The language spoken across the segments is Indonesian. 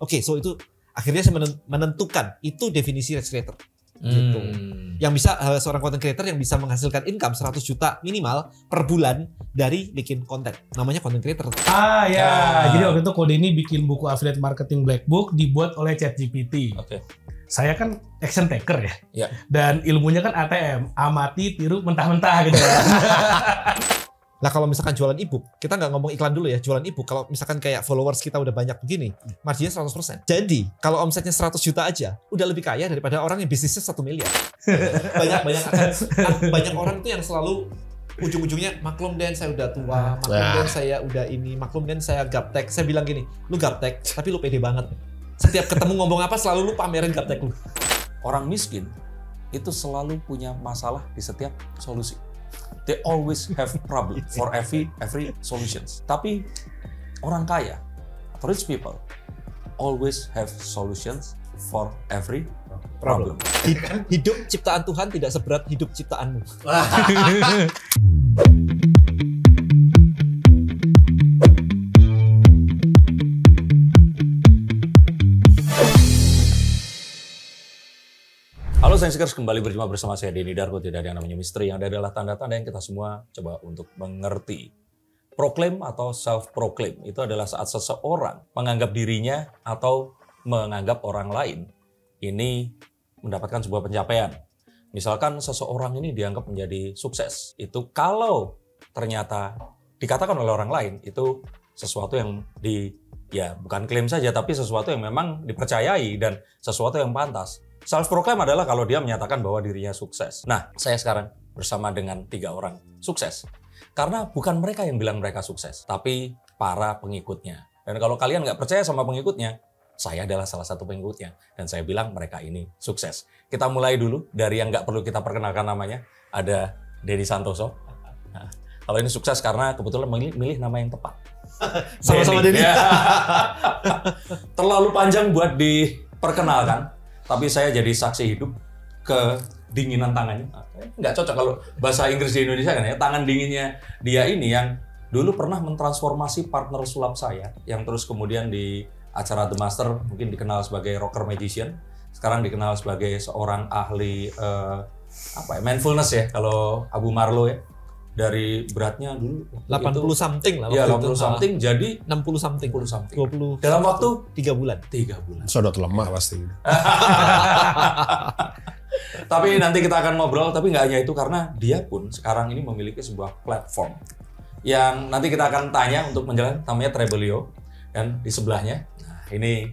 Oke, so itu akhirnya saya menentukan itu definisi rich creator. Gitu. Yang bisa seorang content creator yang bisa menghasilkan income 100 juta minimal per bulan dari bikin konten. Namanya content creator. Jadi waktu itu Kode ini bikin buku affiliate marketing black book dibuat oleh ChatGPT. Oke. Saya kan action taker ya. Ya. Dan ilmunya kan ATM, amati, tiru, mentah-mentah gitu ya. Nah kalau misalkan jualan ebook, kita nggak ngomong iklan dulu ya, jualan ebook. Kalau misalkan kayak followers kita udah banyak begini, marginnya 100%. Jadi kalau omsetnya 100 juta aja, udah lebih kaya daripada orang yang bisnisnya 1 miliar. banyak orang tuh yang selalu ujung-ujungnya maklum Den saya udah tua, maklum Den saya udah ini, maklum Den saya gaptek. Saya bilang gini, lu gaptek tapi lu pede banget. Setiap ketemu ngomong apa selalu lu pamerin gaptek lu. Orang miskin itu selalu punya masalah di setiap solusi. They always have problem for every solutions. Tapi orang kaya, rich people, always have solutions for every problem. Hidup ciptaan Tuhan tidak seberat hidup ciptaanmu. Halo Scienceers, kembali berjumpa bersama saya Denny Darko. Tidak ada yang namanya misteri, yang ada adalah tanda-tanda yang kita semua coba untuk mengerti. Proclaim atau self-proclaim itu adalah saat seseorang menganggap dirinya atau menganggap orang lain ini mendapatkan sebuah pencapaian. Misalkan seseorang ini dianggap menjadi sukses. Itu kalau ternyata dikatakan oleh orang lain itu sesuatu yang bukan klaim saja, tapi sesuatu yang memang dipercayai dan sesuatu yang pantas. Self-proclaim adalah kalau dia menyatakan bahwa dirinya sukses. Nah, saya sekarang bersama dengan 3 orang sukses. Karena bukan mereka yang bilang mereka sukses, tapi para pengikutnya. Dan kalau kalian nggak percaya sama pengikutnya, saya adalah salah satu pengikutnya. Dan saya bilang mereka ini sukses. Kita mulai dulu dari yang nggak perlu kita perkenalkan namanya. Ada Denny Santoso. Nah, kalau ini sukses karena kebetulan milih nama yang tepat. Sama-sama Denny. Ya. Terlalu panjang buat diperkenalkan. Tapi saya jadi saksi hidup kedinginan tangannya. Nggak cocok kalau bahasa Inggris di Indonesia kan ya. Tangan dinginnya dia ini yang dulu pernah mentransformasi partner sulap saya. Yang terus kemudian di acara The Master mungkin dikenal sebagai rocker magician. Sekarang dikenal sebagai seorang ahli mindfulness ya. Kalau Abu Marlo ya. Dari beratnya dulu 80 something lah. Iya 80 something jadi 60 something. 20 dalam waktu 3 bulan. 3 bulan. Sodot lemah pasti. Tapi nanti kita akan ngobrol, tapi nggak hanya itu karena dia pun sekarang ini memiliki sebuah platform yang nanti kita akan tanya untuk menjalankan, namanya Trebelio. Dan di sebelahnya, nah ini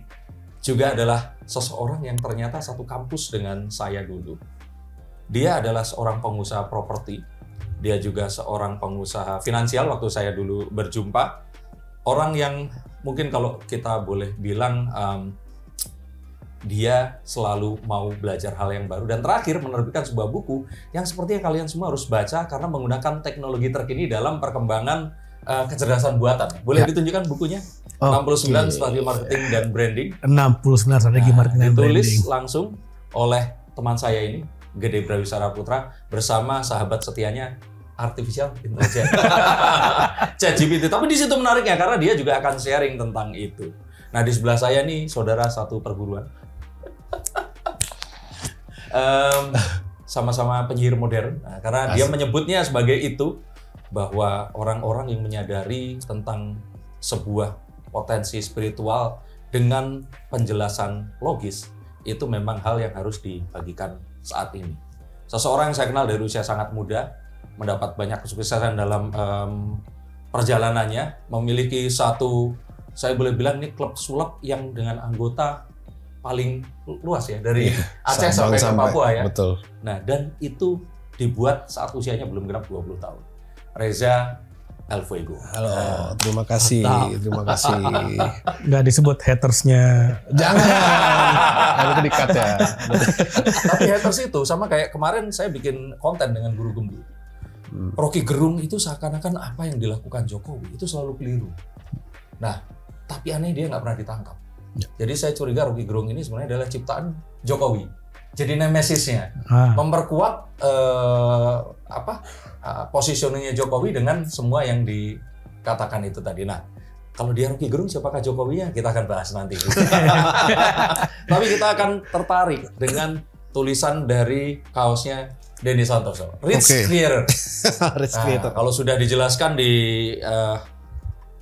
juga adalah seseorang yang ternyata satu kampus dengan saya dulu. Dia adalah seorang pengusaha properti. Dia juga seorang pengusaha finansial waktu saya dulu berjumpa. Orang yang mungkin kalau kita boleh bilang dia selalu mau belajar hal yang baru. Dan terakhir menerbitkan sebuah buku yang sepertinya kalian semua harus baca karena menggunakan teknologi terkini dalam perkembangan kecerdasan buatan. Boleh ditunjukkan bukunya? 69 Strategi Marketing dan Branding. 69 Strategi Marketing dan Branding. Ditulis langsung oleh teman saya ini, Gede Brawisara Putra, bersama sahabat setianya Artificial Intelligence, ChatGPT. Tapi di situ menariknya karena dia juga akan sharing tentang itu. Nah di sebelah saya nih saudara satu perguruan, sama-sama penyihir modern. Nah, karena dia menyebutnya sebagai itu, bahwa orang-orang yang menyadari tentang sebuah potensi spiritual dengan penjelasan logis itu memang hal yang harus dibagikan saat ini. Seseorang yang saya kenal dari usia sangat muda, mendapat banyak kesuksesan dalam perjalanannya, memiliki satu, saya boleh bilang ini klub sulap yang dengan anggota paling luas ya, dari Aceh sampai ke Papua ya. Betul. Nah, dan itu dibuat saat usianya belum genap 20 tahun. Reza El Fuego. Halo, terima kasih. Terima kasih. Nggak disebut hatersnya. Jangan. Itu di-cut ya. Tapi haters itu sama kayak kemarin saya bikin konten dengan Guru Gembu. Rocky Gerung itu seakan-akan apa yang dilakukan Jokowi itu selalu keliru. Nah, tapi aneh dia nggak pernah ditangkap. Jadi saya curiga Rocky Gerung ini sebenarnya adalah ciptaan Jokowi. Jadi nemesisnya memperkuat positioningnya Jokowi dengan semua yang dikatakan itu tadi. Nah, Kalau dia Rocky Gerung, siapakah Jokowinya? Kita akan bahas nanti. Tapi kita akan tertarik dengan tulisan dari kaosnya Denny Santoso, Rich Creator. Rich Creator. Kalau sudah dijelaskan di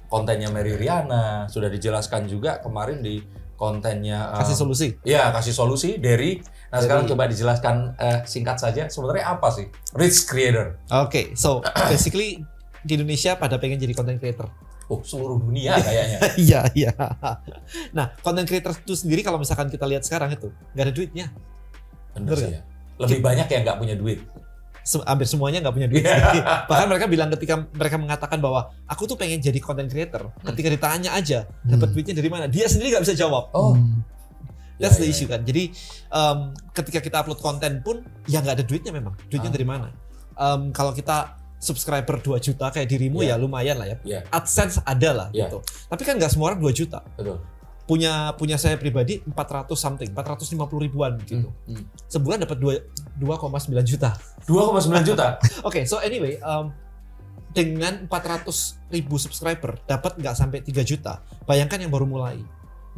kontennya Mary Riana, sudah dijelaskan juga kemarin di kontennya Kasih Solusi. Ya, Kasih Solusi dari. Nah, sekarang coba dijelaskan singkat saja sebenarnya apa sih Rich Creator? Oke, so basically di Indonesia pada pengen jadi content creator. Oh, seluruh dunia kayaknya. Iya, iya. Nah, content creator itu sendiri kalau misalkan kita lihat sekarang itu nggak ada duitnya. Bener sih ya. Lebih banyak yang nggak punya duit. Hampir semuanya nggak punya duit. Bahkan mereka bilang ketika mereka mengatakan bahwa aku tuh pengen jadi content creator, ketika ditanya aja dapat duitnya dari mana, dia sendiri nggak bisa jawab. Oh, that's the issue kan. Jadi ketika kita upload konten pun ya nggak ada duitnya memang. Duitnya dari mana? Kalau kita subscriber 2 juta kayak dirimu ya lumayan lah ya. AdSense ada lah gitu. Tapi kan nggak semua orang 2 juta. Betul. Punya saya pribadi 400 something, 450 ribuan gitu. Sebulan dapat 2,9 juta. 2,9 juta. Oke, so anyway, dengan 400 ribu subscriber dapat nggak sampai 3 juta. Bayangkan yang baru mulai.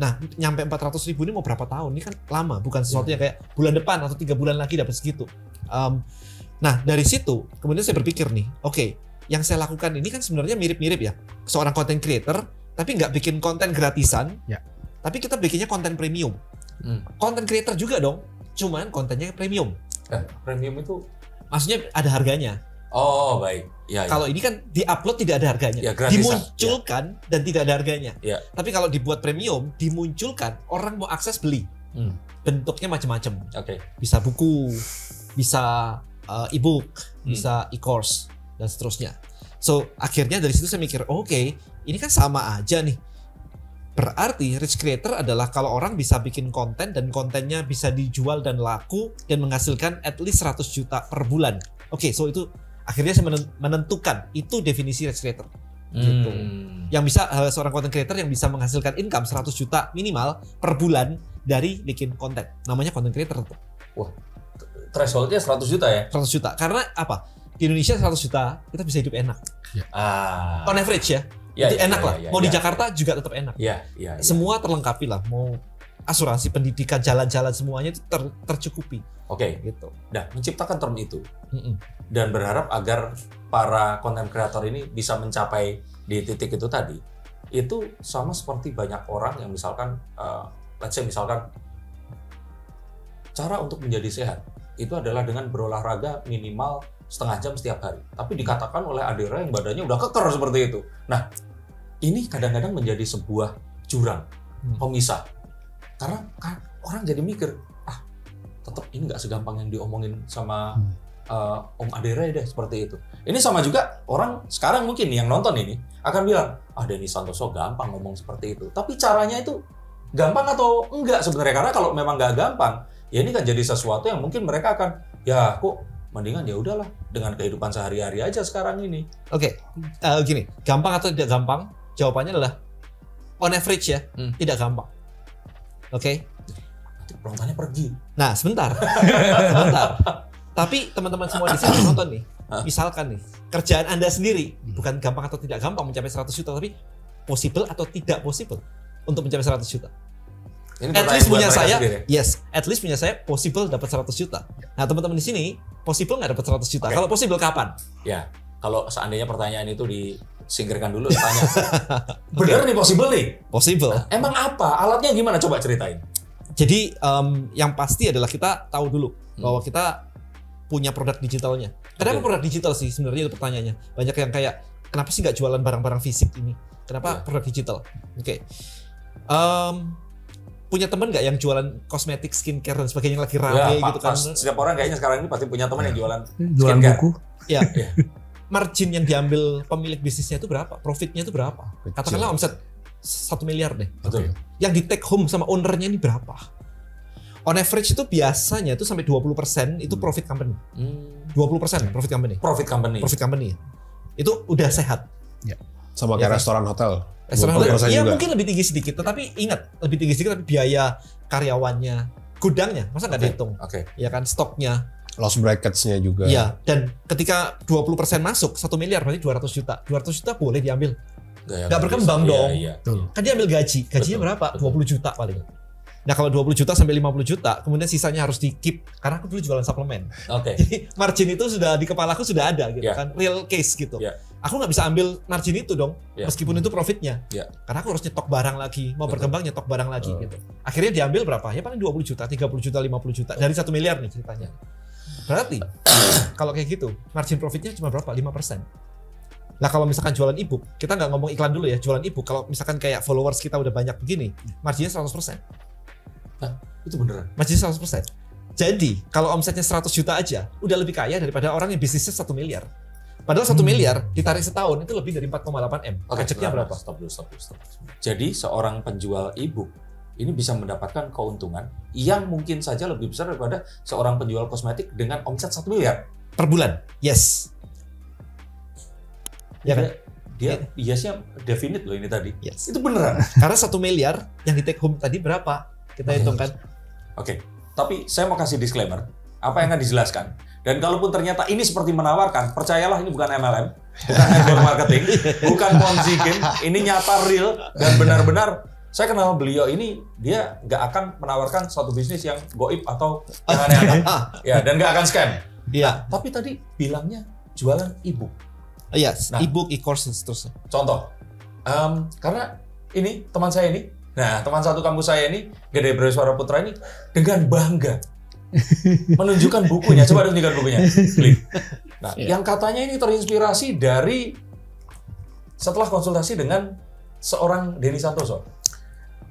Nah, nyampe 400 ribu ini mau berapa tahun? Ini kan lama, bukan sesuatu yang kayak bulan depan atau 3 bulan lagi dapat segitu. Nah, dari situ kemudian saya berpikir nih, oke, yang saya lakukan ini kan sebenarnya mirip-mirip ya. Seorang content creator, tapi nggak bikin konten gratisan, tapi kita bikinnya konten premium. Content creator juga dong, cuman kontennya premium. Premium itu? Maksudnya ada harganya. Oh, baik. Ya, kalau ini kan di-upload tidak ada harganya. Ya, gratisan. Dimunculkan dan tidak ada harganya. Ya. Tapi kalau dibuat premium, dimunculkan, orang mau akses beli. Bentuknya macam-macam. Bisa buku, bisa e-book, bisa e-course, dan seterusnya. So, akhirnya dari situ saya mikir, oke, ini kan sama aja nih. Berarti Rich Creator adalah kalau orang bisa bikin konten dan kontennya bisa dijual dan laku dan menghasilkan at least 100 juta per bulan. Oke, so itu akhirnya saya menentukan itu definisi Rich Creator. Gitu. Yang bisa seorang content creator yang bisa menghasilkan income 100 juta minimal per bulan dari bikin konten. Namanya content creator. Wah, thresholdnya 100 juta ya? 100 juta. Karena apa? Di Indonesia 100 juta kita bisa hidup enak. On average ya. Itu enak lah. Mau di Jakarta juga tetap enak. Semua terlengkapi lah. Mau asuransi, pendidikan, jalan-jalan semuanya itu tercukupi. Oke. Gitu. Nah, menciptakan term itu dan berharap agar para content creator ini bisa mencapai di titik itu tadi. Itu sama seperti banyak orang yang misalkan, let's say misalkan cara untuk menjadi sehat itu adalah dengan berolahraga minimal setengah jam setiap hari. Tapi dikatakan oleh Adera yang badannya udah keker seperti itu. Nah, ini kadang-kadang menjadi sebuah jurang pemisah. Karena orang jadi mikir, tetap ini nggak segampang yang diomongin sama Om Adera deh seperti itu. Ini sama juga orang sekarang mungkin yang nonton ini akan bilang, Denny Santoso gampang ngomong seperti itu. Tapi caranya itu gampang atau enggak sebenarnya? Karena kalau memang nggak gampang, ya ini kan jadi sesuatu yang mungkin mereka akan, ya kok mendingan ya udahlah dengan kehidupan sehari-hari aja sekarang ini. Oke, gini, gampang atau tidak gampang? Jawabannya adalah on average ya, tidak gampang. Oke. Penontonnya pergi. Nah, sebentar. Sebentar. Tapi teman-teman semua di sini nonton nih. Misalkan nih, kerjaan Anda sendiri bukan gampang atau tidak gampang mencapai 100 juta, tapi possible atau tidak possible untuk mencapai 100 juta. Ini at least punya saya, sendiri. yes, at least punya saya possible dapat 100 juta. Nah, teman-teman di sini possible nggak dapat 100 juta? Kalau possible kapan? Ya, kalau seandainya pertanyaan itu disingkirkan dulu, tanya. Bener nih possible nih? Possible. Nah, emang apa? Alatnya gimana? Coba ceritain. Jadi yang pasti adalah kita tahu dulu bahwa kita punya produk digitalnya. Kenapa produk digital sih sebenarnya itu pertanyaannya? Banyak yang kayak kenapa sih nggak jualan barang-barang fisik ini? Kenapa produk digital? Oke. Punya teman nggak yang jualan kosmetik, skincare dan sebagainya yang lagi rame gitu kan? Setiap orang kayaknya sekarang ini pasti punya teman yang jualan buku. Ya. Margin yang diambil pemilik bisnisnya itu berapa? Profitnya itu berapa? Katakanlah omset 1 miliar deh. Betul. Yang di take home sama ownernya ini berapa? On average itu biasanya itu sampai 20% itu profit company. 20% profit company. Profit company. Itu udah sehat. Ya. Sama kayak restoran hotel. Restoran hotel. Iya mungkin lebih tinggi sedikit, tetapi ingat lebih tinggi sedikit tapi biaya karyawannya, gudangnya masa nggak dihitung? Ya kan, stoknya. Loss brackets-nya juga. Iya, dan ketika 20% masuk 1 miliar berarti 200 juta. 200 juta boleh diambil. Nggak berkembang dong. Kan dia ambil gajinya berapa? 20 juta paling. Nah kalau 20 juta sampai 50 juta, kemudian sisanya harus di keep. Karena aku dulu jualan suplemen. Jadi margin itu sudah di kepala aku sudah ada gitu kan, real case gitu. Aku nggak bisa ambil margin itu dong, meskipun itu profitnya. Karena aku harus nyetok barang lagi, mau berkembang nyetok barang lagi gitu. Akhirnya diambil berapa? Ya paling 20 juta, 30 juta, 50 juta. Dari 1 miliar nih ceritanya. Berarti kalau kayak gitu, margin profitnya cuma berapa? 5%. Nah kalau misalkan jualan ebook, kita nggak ngomong iklan dulu ya, jualan ebook. Kalau misalkan kayak followers kita udah banyak begini, marginnya 100%. Nah, itu beneran. Margin 100%. Jadi, kalau omsetnya 100 juta aja, udah lebih kaya daripada orang yang bisnisnya 1 miliar. Padahal 1 miliar ditarik setahun itu lebih dari 4,8 M. Pajaknya berapa? Stop dulu. Jadi, seorang penjual e-book ini bisa mendapatkan keuntungan yang mungkin saja lebih besar daripada seorang penjual kosmetik dengan omset 1 miliar. Per bulan, yes. Ya kan? Dia biasanya definite loh ini tadi. Yes. Itu beneran. Karena 1 miliar yang di take home tadi berapa? Kita hitungkan. Oke, tapi saya mau kasih disclaimer. Apa yang akan dijelaskan? Dan kalaupun ternyata ini seperti menawarkan, percayalah ini bukan MLM, bukan network marketing, bukan Ponzi scheme. Ini nyata real dan benar-benar saya kenal beliau ini, dia nggak akan menawarkan suatu bisnis yang goib atau yang aneh-aneh. Ya, dan nggak akan scam. Iya. Tapi tadi bilangnya jualan e-book. Yes, e-book, e-courses terus. Contoh, karena ini teman saya ini. Nah, teman satu kampus saya ini, Gede Breswara Putra ini, dengan bangga menunjukkan bukunya. Coba tunjukkan bukunya. Nah, yang katanya ini terinspirasi dari setelah konsultasi dengan seorang Denny Santoso.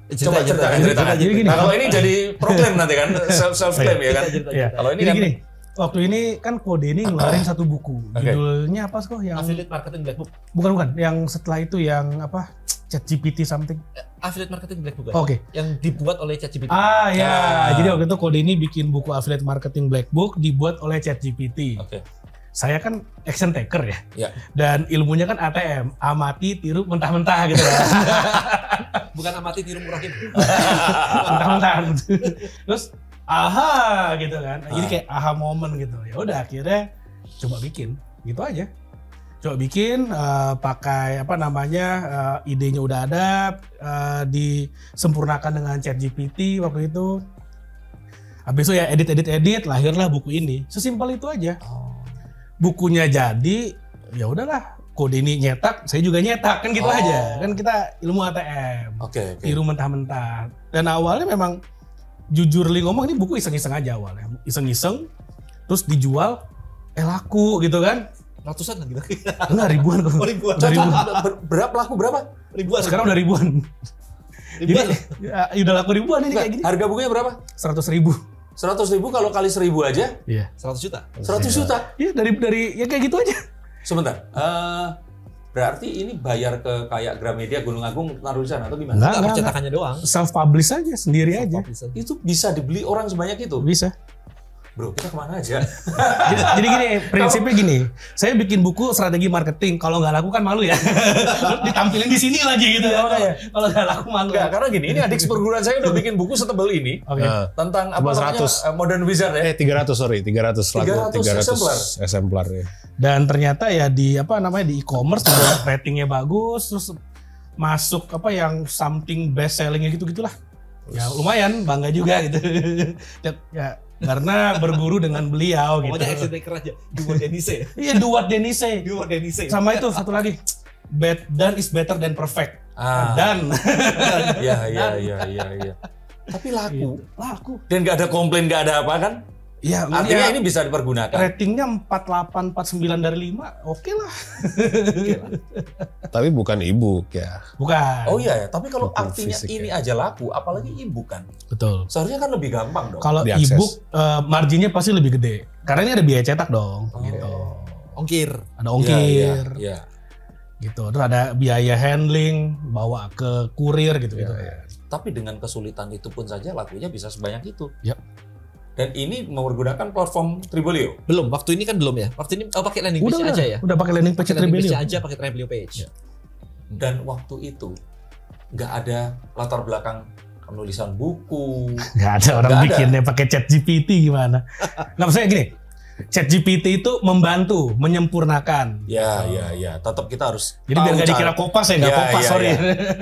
Coba ceritakan. Nah, kalau ini jadi proklaim nanti kan, self-claim ya kan. Kalau ini kan gini. Waktu ini kan Kode ini ngeluarin satu buku. Judulnya apa sih kok? Yang Affiliate Marketing Black Book. Bukan. Yang setelah itu yang apa? ChatGPT something. Affiliate Marketing Black Book. Oke. Yang dibuat oleh ChatGPT. Jadi waktu itu Kode ini bikin buku Affiliate Marketing Black Book dibuat oleh ChatGPT. Saya kan action taker ya. Dan ilmunya kan ATM, amati, tiru, mentah-mentah gitu ya. Bukan amati, tiru, murahin. Mentah-mentah. Terus aha gitu kan. Jadi kayak aha moment gitu. Ya udah akhirnya coba bikin gitu aja. Coba bikin pakai apa namanya idenya udah ada, disempurnakan dengan ChatGPT waktu itu. Habis itu ya edit lahirlah buku ini. Sesimpel itu aja. Bukunya jadi, ya udahlah. Kode ini nyetak, saya juga nyetak kan gitu aja. Kan kita ilmu ATM. Tiru mentah-mentah. Dan awalnya memang jujur ngomong ini buku iseng-iseng aja awalnya. Iseng-iseng terus dijual laku gitu kan. Ratusan lagi. Enggak, ribuan kok. Ribuan. Berapa laku berapa? Ribuan. Sekarang udah ribuan. Ribuan. Jadi, udah laku ribuan ini kayak gini. Harga bukunya berapa? 100.000. 100.000 kalau kali 1.000 aja? Iya. 100 juta. 100 juta? Iya, dari ya kayak gitu aja. Sebentar. Berarti ini bayar ke kayak Gramedia, Gunung Agung, taruh di sana atau gimana? Enggak, percetakannya doang. Self publish aja, sendiri aja. Itu bisa dibeli orang sebanyak itu? Bisa. Bro, kita kemana aja? Jadi gini, prinsipnya gini. Saya bikin buku strategi marketing. Kalau nggak laku kan malu ya. Ditampilin di sini lagi gitu. Kalau nggak laku malu. Enggak, karena gini, ini adik perguruan saya udah bikin buku setebal ini. Tentang apa namanya? Modern Wizard ya. 300 lagu. 300 eksemplar ya. Dan ternyata ya di apa namanya di e-commerce juga ratingnya bagus, terus masuk apa yang something best sellingnya gitu-gitulah. Ya lumayan, bangga juga gitu. Ya karena berguru dengan beliau gitu. Pokoknya action taker aja. Duo Denise. Iya, Duo Denise. Sama itu satu lagi. Done is better than perfect. Dan. Iya. Tapi laku. Dan nggak ada komplain, nggak ada apa kan? Ya, artinya ini bisa dipergunakan. Ratingnya 48, 49 dari 5, oke lah. Tapi bukan e-book ya. Bukan. Oh iya ya, tapi kalau Buku artinya fisik ini ya. aja laku, apalagi e-book kan. Betul. Seharusnya kan lebih gampang dong. Kalau Diakses. e-book marginnya pasti lebih gede. Karena ini ada biaya cetak dong. Gitu. Ongkir. Ada ongkir. Iya. Gitu. Terus ada biaya handling, bawa ke kurir gitu-gitu. Tapi dengan kesulitan itu pun saja lakunya bisa sebanyak itu. Yap. Dan ini menggunakan platform Tribolio. Belum, waktu ini kan belum ya. Waktu ini pakai landing page aja ya. Udah pakai landing page Pakai landing page Tribolio. aja, pakai Tribolio page. Dan waktu itu nggak ada latar belakang penulisan buku. Nggak ada orang Nggak ada. bikinnya pakai ChatGPT gimana. Nggak, maksudnya gini, ChatGPT itu membantu, menyempurnakan. Ya. Tetap kita harus. Jadi biar nggak dikira kopas ya, nggak kopas, sorry.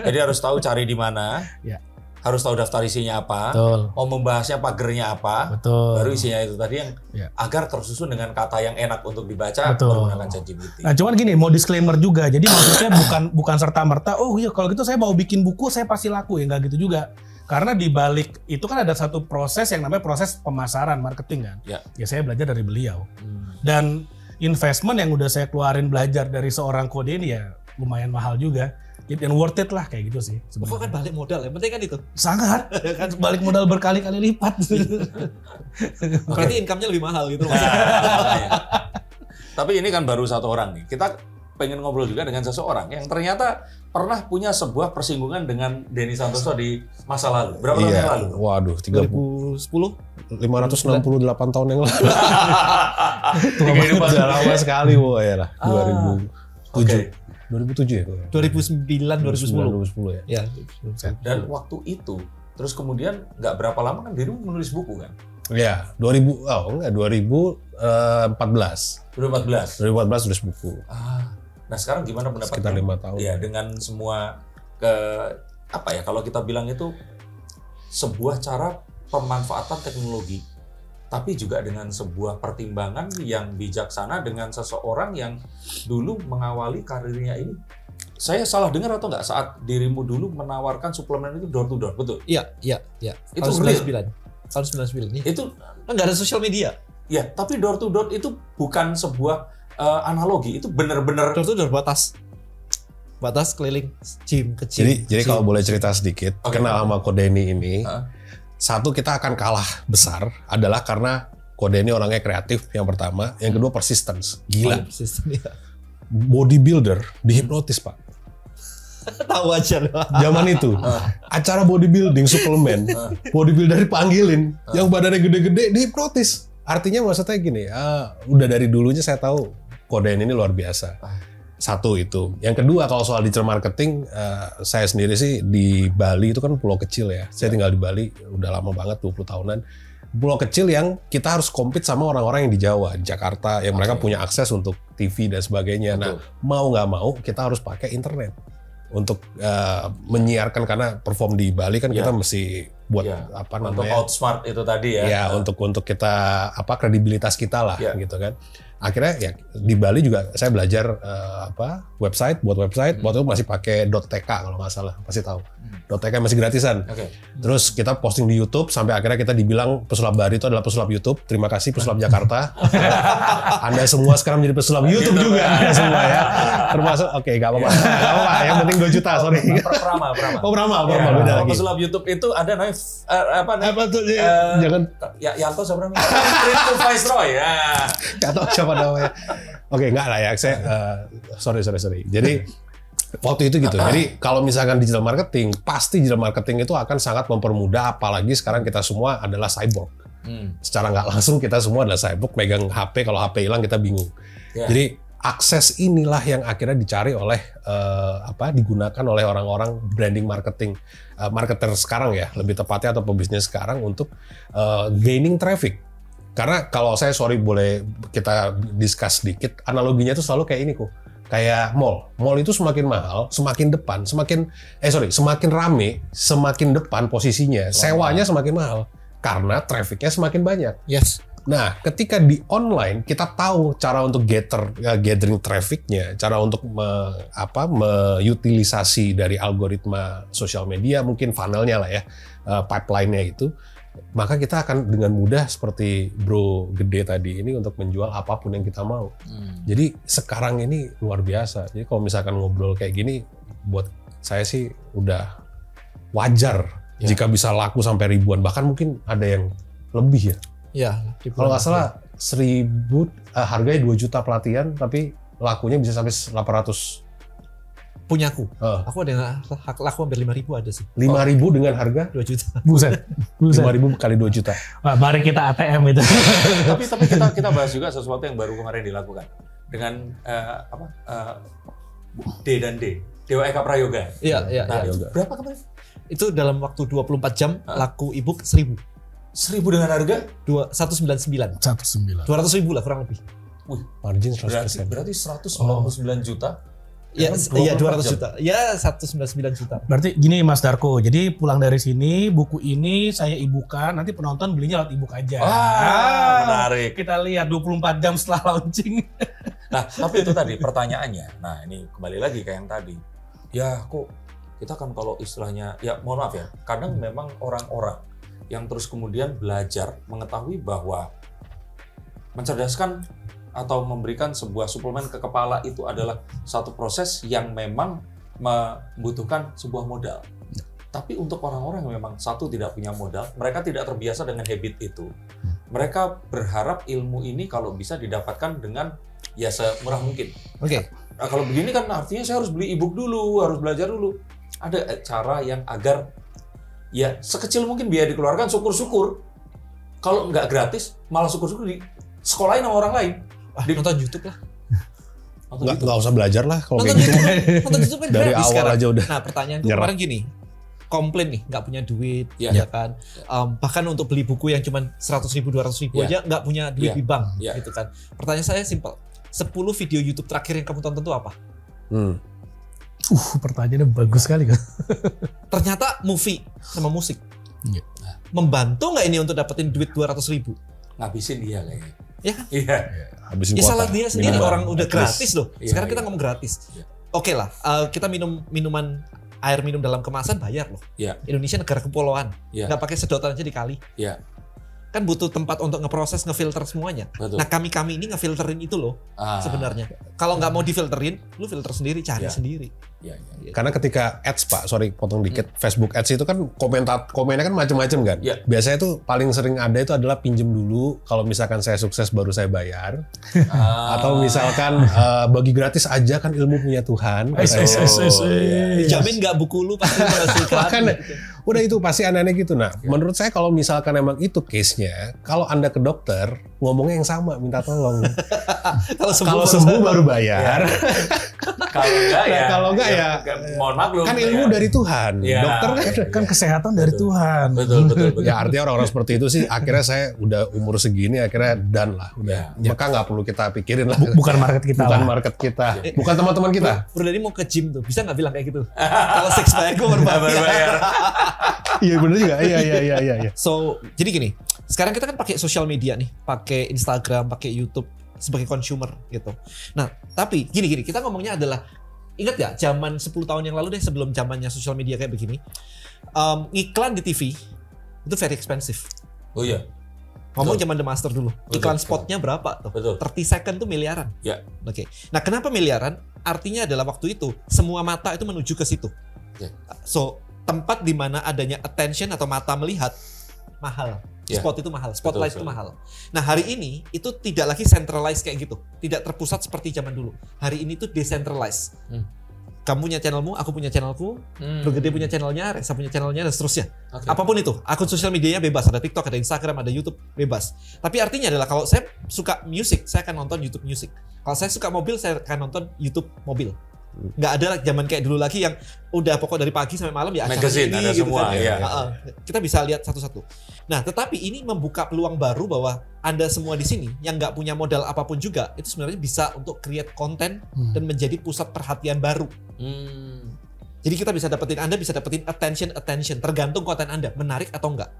Jadi harus tahu cari di mana. Ya. Harus tahu daftar isinya apa. Betul. Mau membahasnya pagernya apa. Betul. Baru isinya itu tadi yang agar tersusun dengan kata yang enak untuk dibaca. Betul. Menggunakan ChatGPT. Nah, cuman gini, mau disclaimer juga. Jadi maksudnya bukan serta merta. Oh iya, kalau gitu saya mau bikin buku, saya pasti laku ya, nggak gitu juga. Karena di balik itu kan ada satu proses yang namanya proses pemasaran marketing kan. Ya saya belajar dari beliau. Dan investment yang udah saya keluarin belajar dari seorang Kode ini ya lumayan mahal juga. Dan worth it lah kayak gitu sih. Pokoknya kan balik modal, yang penting kan itu. Sangat. Kan balik modal berkali-kali lipat. Berarti income-nya lebih mahal gitu. Tapi ini kan baru satu orang nih. Kita pengen ngobrol juga dengan seseorang yang ternyata pernah punya sebuah persinggungan dengan Denny Santoso di masa lalu. Berapa tahun yang lalu? Waduh, 2010? 568 tahun yang lalu. Udah lama sekali, Bu, ya lah. 2007. 2007 ya? 2009, 2010 ya. Dan waktu itu, terus kemudian nggak berapa lama kan dirimu menulis buku kan? Iya, 2014. 2014 tulis buku. Nah sekarang gimana pendapat? Sekitar 5 tahun. Ya dengan semua kalau kita bilang itu sebuah cara pemanfaatan teknologi, tapi juga dengan sebuah pertimbangan yang bijaksana dengan seseorang yang dulu mengawali karirnya ini. Saya salah dengar atau nggak saat dirimu dulu menawarkan suplemen itu door to door, betul? Iya. Itu tahun 99. Itu nggak ada sosial media. Ya, tapi door to door itu bukan sebuah analogi, itu benar-benar door to door batas keliling gym kecil. Jadi kalau boleh cerita sedikit, kenal sama Kodeni ini. Satu, kita akan kalah besar adalah karena Kodeni orangnya kreatif yang pertama, yang kedua persistence. Gila. Bodybuilder dihipnotis, Pak. Tahu aja loh. Zaman itu acara bodybuilding suplemen, bodybuilder dipanggilin, yang badannya gede-gede dihipnotis. Artinya maksudnya gini, udah dari dulunya saya tahu Kodeni ini luar biasa. Satu itu. Yang kedua, kalau soal digital marketing, saya sendiri sih di Bali itu kan pulau kecil ya. Saya tinggal di Bali udah lama banget, 20 tahunan. Pulau kecil yang kita harus compete sama orang-orang yang di Jawa, di Jakarta, yang mereka punya akses untuk TV dan sebagainya. Betul. Nah, mau nggak mau kita harus pakai internet untuk menyiarkan, karena perform di Bali kan kita mesti buat apa namanya? Untuk outsmart itu tadi ya. Ya, untuk kita kredibilitas kita lah gitu kan. Akhirnya ya di Bali juga saya belajar website. Waktu itu masih pakai .tk kalau nggak salah, pasti tahu. .tk masih gratisan. Terus kita posting di YouTube sampai akhirnya kita dibilang pesulap Bali itu adalah pesulap YouTube. Terima kasih pesulap Jakarta. Anda semua sekarang menjadi pesulap YouTube juga semua ya. Termasuk nggak apa-apa. Yang penting 2 juta, sorry. Prama. Oh, Prama beda lagi. Pesulap YouTube itu ada namanya apa tuh? Jangan Yanto siapa namanya? Trinku Viceroy ya. Nggak tahu siapa namanya. Nggak lah ya. Saya sorry. Jadi waktu itu gitu. Jadi kalau misalkan digital marketing, pasti digital marketing itu akan sangat mempermudah, apalagi sekarang kita semua adalah cyborg. Secara nggak langsung kita semua adalah cyborg, megang HP, kalau HP hilang kita bingung. Jadi akses inilah yang akhirnya dicari oleh digunakan oleh orang-orang branding marketing, marketer sekarang ya, lebih tepatnya, atau pebisnis sekarang untuk gaining traffic. Karena kalau saya boleh kita discuss sedikit, analoginya itu selalu kayak ini kok. Kayak mall. Mall itu semakin mahal, semakin depan, semakin rame, semakin depan posisinya, sewanya semakin mahal karena trafficnya semakin banyak. Yes. Nah, ketika di online kita tahu cara untuk gathering trafficnya, cara untuk meutilisasi dari algoritma sosial media, mungkin funnelnya lah ya, pipeline-nya itu. Maka kita akan dengan mudah seperti Bro Gede tadi ini untuk menjual apapun yang kita mau. Jadi sekarang ini luar biasa. Jadi kalau misalkan ngobrol kayak gini, buat saya sih udah wajar jika bisa laku sampai ribuan, bahkan mungkin ada yang lebih ya. Ya. Kalau nggak salah 1.000 harganya 2 juta pelatihan, tapi lakunya bisa sampai 800. Punyaku. Aku ada yang laku hampir 5.000 ada sih. 5.000 dengan harga 2 juta. Buset. 5.000 kali 2 juta. Wah, mari kita ATM itu. tapi kita bahas juga sesuatu yang baru kemarin dilakukan dengan D dan D. Dewa Eka Prayoga. Iya. Berapa kemarin? Itu dalam waktu 24 jam laku ebook 1.000. 1.000 dengan harga? 199. 19. 200.000 lah kurang lebih. Wih, Margin 100%. berarti 199 juta? Ya, Kan 24 200 jam. juta. Ya 199 juta. Berarti gini Mas Darko, jadi pulang dari sini buku ini saya ibukan, nanti penonton belinya lewat ebook aja. Menarik. Kita lihat 24 jam setelah launching. Nah, tapi itu tadi pertanyaannya. Nah, ini kembali lagi kayak yang tadi. Ya, kok kita kan kalau istilahnya, ya mohon maaf ya, kadang memang orang-orang yang terus kemudian belajar mengetahui bahwa mencerdaskan atau memberikan sebuah suplemen ke kepala itu adalah satu proses yang memang membutuhkan sebuah modal. Tapi untuk orang-orang yang memang satu tidak punya modal, mereka tidak terbiasa dengan habit itu. Mereka berharap ilmu ini kalau bisa didapatkan dengan ya semurah mungkin. Oke. Nah, kalau begini kan artinya saya harus beli ebook dulu, harus belajar dulu. Ada cara yang agar ya sekecil mungkin biaya dikeluarkan, syukur-syukur. Kalau nggak gratis, malah syukur-syukur di sekolahin sama orang lain. Nonton YouTube lah. Nggak usah belajar lah kalau Nonton kayak gitu. YouTube. Nonton YouTube kan Dari gratis awal sekarang. aja udah Nah, pertanyaan gue nyerah. kemarin gini. Komplain nih, nggak punya duit, Ya. ya kan. Bahkan untuk beli buku yang cuma 100.000, 200.000 Ya. aja nggak punya duit Ya. di bank, Ya. gitu kan. Pertanyaan saya simpel. 10 video YouTube terakhir yang kamu tonton itu apa? Pertanyaannya bagus sekali kan. Ternyata movie sama musik. Iya. Membantu nggak ini untuk dapetin duit 200.000? Ngabisin dia kayaknya. Ya kan? Iya. Habisin Ya kuota. salah dia sendiri, Minimal. orang udah At least. gratis loh. Iya, Sekarang kita iya. ngomong gratis. Iya. Oke lah, kita minuman air minum dalam kemasan bayar loh. Iya. Indonesia negara kepulauan, Iya. nggak pakai sedotan aja dikali. Iya. Kan butuh tempat untuk ngeproses, ngefilter semuanya. Betul. Nah kami ini ngefilterin itu loh sebenarnya. Kalau nggak mau difilterin, lu filter sendiri, cari Iya. sendiri. Iya, iya. Karena ketika ads Pak, sorry potong dikit, Facebook ads itu kan komennya kan macam-macam kan. Iya. Biasanya tuh paling sering ada itu adalah pinjem dulu, kalau misalkan saya sukses baru saya bayar. Atau misalkan bagi gratis aja kan ilmu punya Tuhan. Dijamin nggak buku lu pasti menghasilkan. Makanya, udah itu pasti aneh-aneh gitu. Nah, menurut saya kalau misalkan emang itu case-nya, kalau Anda ke dokter, ngomongnya yang sama, minta tolong. Kalau sembuh baru bayar. Kalau enggak ya. Kalau enggak ya, mohon maklum. kan ilmu ya. dari Tuhan. Iya. Dokter Kan kesehatan dari Tuhan. Betul. ya artinya orang-orang seperti itu sih akhirnya saya udah umur segini akhirnya done lah udah. Maka nggak perlu kita pikirin lah. Bukan market kita Bukan lah. market kita. Bukan teman-teman kita. Bro Dani mau ke gym tuh, bisa nggak bilang kayak gitu? Kalau six pack gue baru Baru bayar. bayar. Iya bener juga. Iya. So, jadi gini, sekarang kita kan pakai sosial media nih, pakai Instagram, pakai YouTube sebagai consumer gitu. Nah, tapi gini, kita ngomongnya adalah, ingat ya, zaman 10 tahun yang lalu deh, sebelum zamannya sosial media kayak begini, iklan di TV itu very expensive. Oh iya. Ngomong Betul. zaman The Master dulu, Betul. iklan spotnya berapa tuh? Betul. 30 second tuh miliaran. Ya. Oke. Nah, kenapa miliaran? Artinya adalah waktu itu semua mata itu menuju ke situ. Ya. So, tempat di mana adanya attention atau mata melihat mahal. Ya. Spot itu mahal, spotlight Betul itu sekali. mahal. Nah, hari ini itu tidak lagi centralized kayak gitu. Tidak terpusat seperti zaman dulu. Hari ini tuh decentralized. Kamu punya channelmu, aku punya channelku, Bergede punya channelnya, Reza punya channelnya, dan seterusnya. Oke. Apapun itu, akun sosial medianya bebas. Ada TikTok, ada Instagram, ada YouTube, bebas. Tapi artinya adalah kalau saya suka music, saya akan nonton YouTube music. Kalau saya suka mobil, saya akan nonton YouTube mobil. Nggak ada zaman kayak dulu lagi yang udah pokok dari pagi sampai malam ya acara Magazine, ini ada gitu semua, kan. ya. Kita bisa lihat satu-satu. Nah, tetapi ini membuka peluang baru bahwa Anda semua di sini yang nggak punya modal apapun juga, itu sebenarnya bisa untuk create konten dan menjadi pusat perhatian baru. Jadi kita bisa Anda bisa dapetin attention, tergantung konten Anda menarik atau enggak.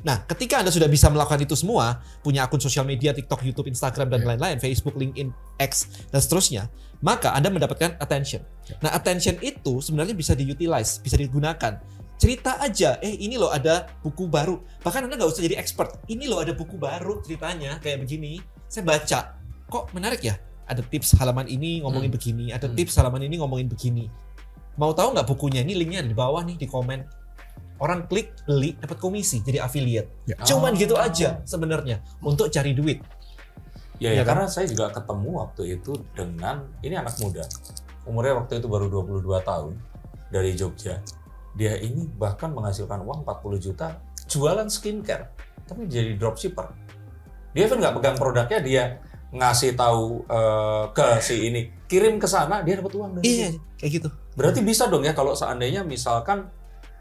Nah, ketika Anda sudah bisa melakukan itu semua, punya akun sosial media, TikTok, YouTube, Instagram, dan lain-lain, Facebook, LinkedIn, X, dan seterusnya, maka Anda mendapatkan attention. Nah, attention itu sebenarnya bisa diutilize, bisa digunakan. Cerita aja, ini loh ada buku baru. Bahkan Anda nggak usah jadi expert. Ini loh ada buku baru ceritanya, kayak begini. Saya baca, kok menarik ya? Ada tips halaman ini ngomongin begini, ada tips halaman ini ngomongin begini. Mau tahu nggak bukunya? Ini linknya di bawah nih, di komen. Orang klik, beli, dapat komisi, jadi affiliate. Cuman gitu aja sebenarnya untuk cari duit. Ya, Ya kan? karena saya juga ketemu waktu itu dengan ini anak muda. Umurnya waktu itu baru 22 tahun dari Jogja. Dia ini bahkan menghasilkan uang 40 juta jualan skincare, tapi jadi dropshipper. Dia kan nggak pegang produknya, dia ngasih tahu ke si ini, kirim ke sana, dia dapat uang dari Iya, situ. kayak gitu. Berarti bisa dong ya kalau seandainya misalkan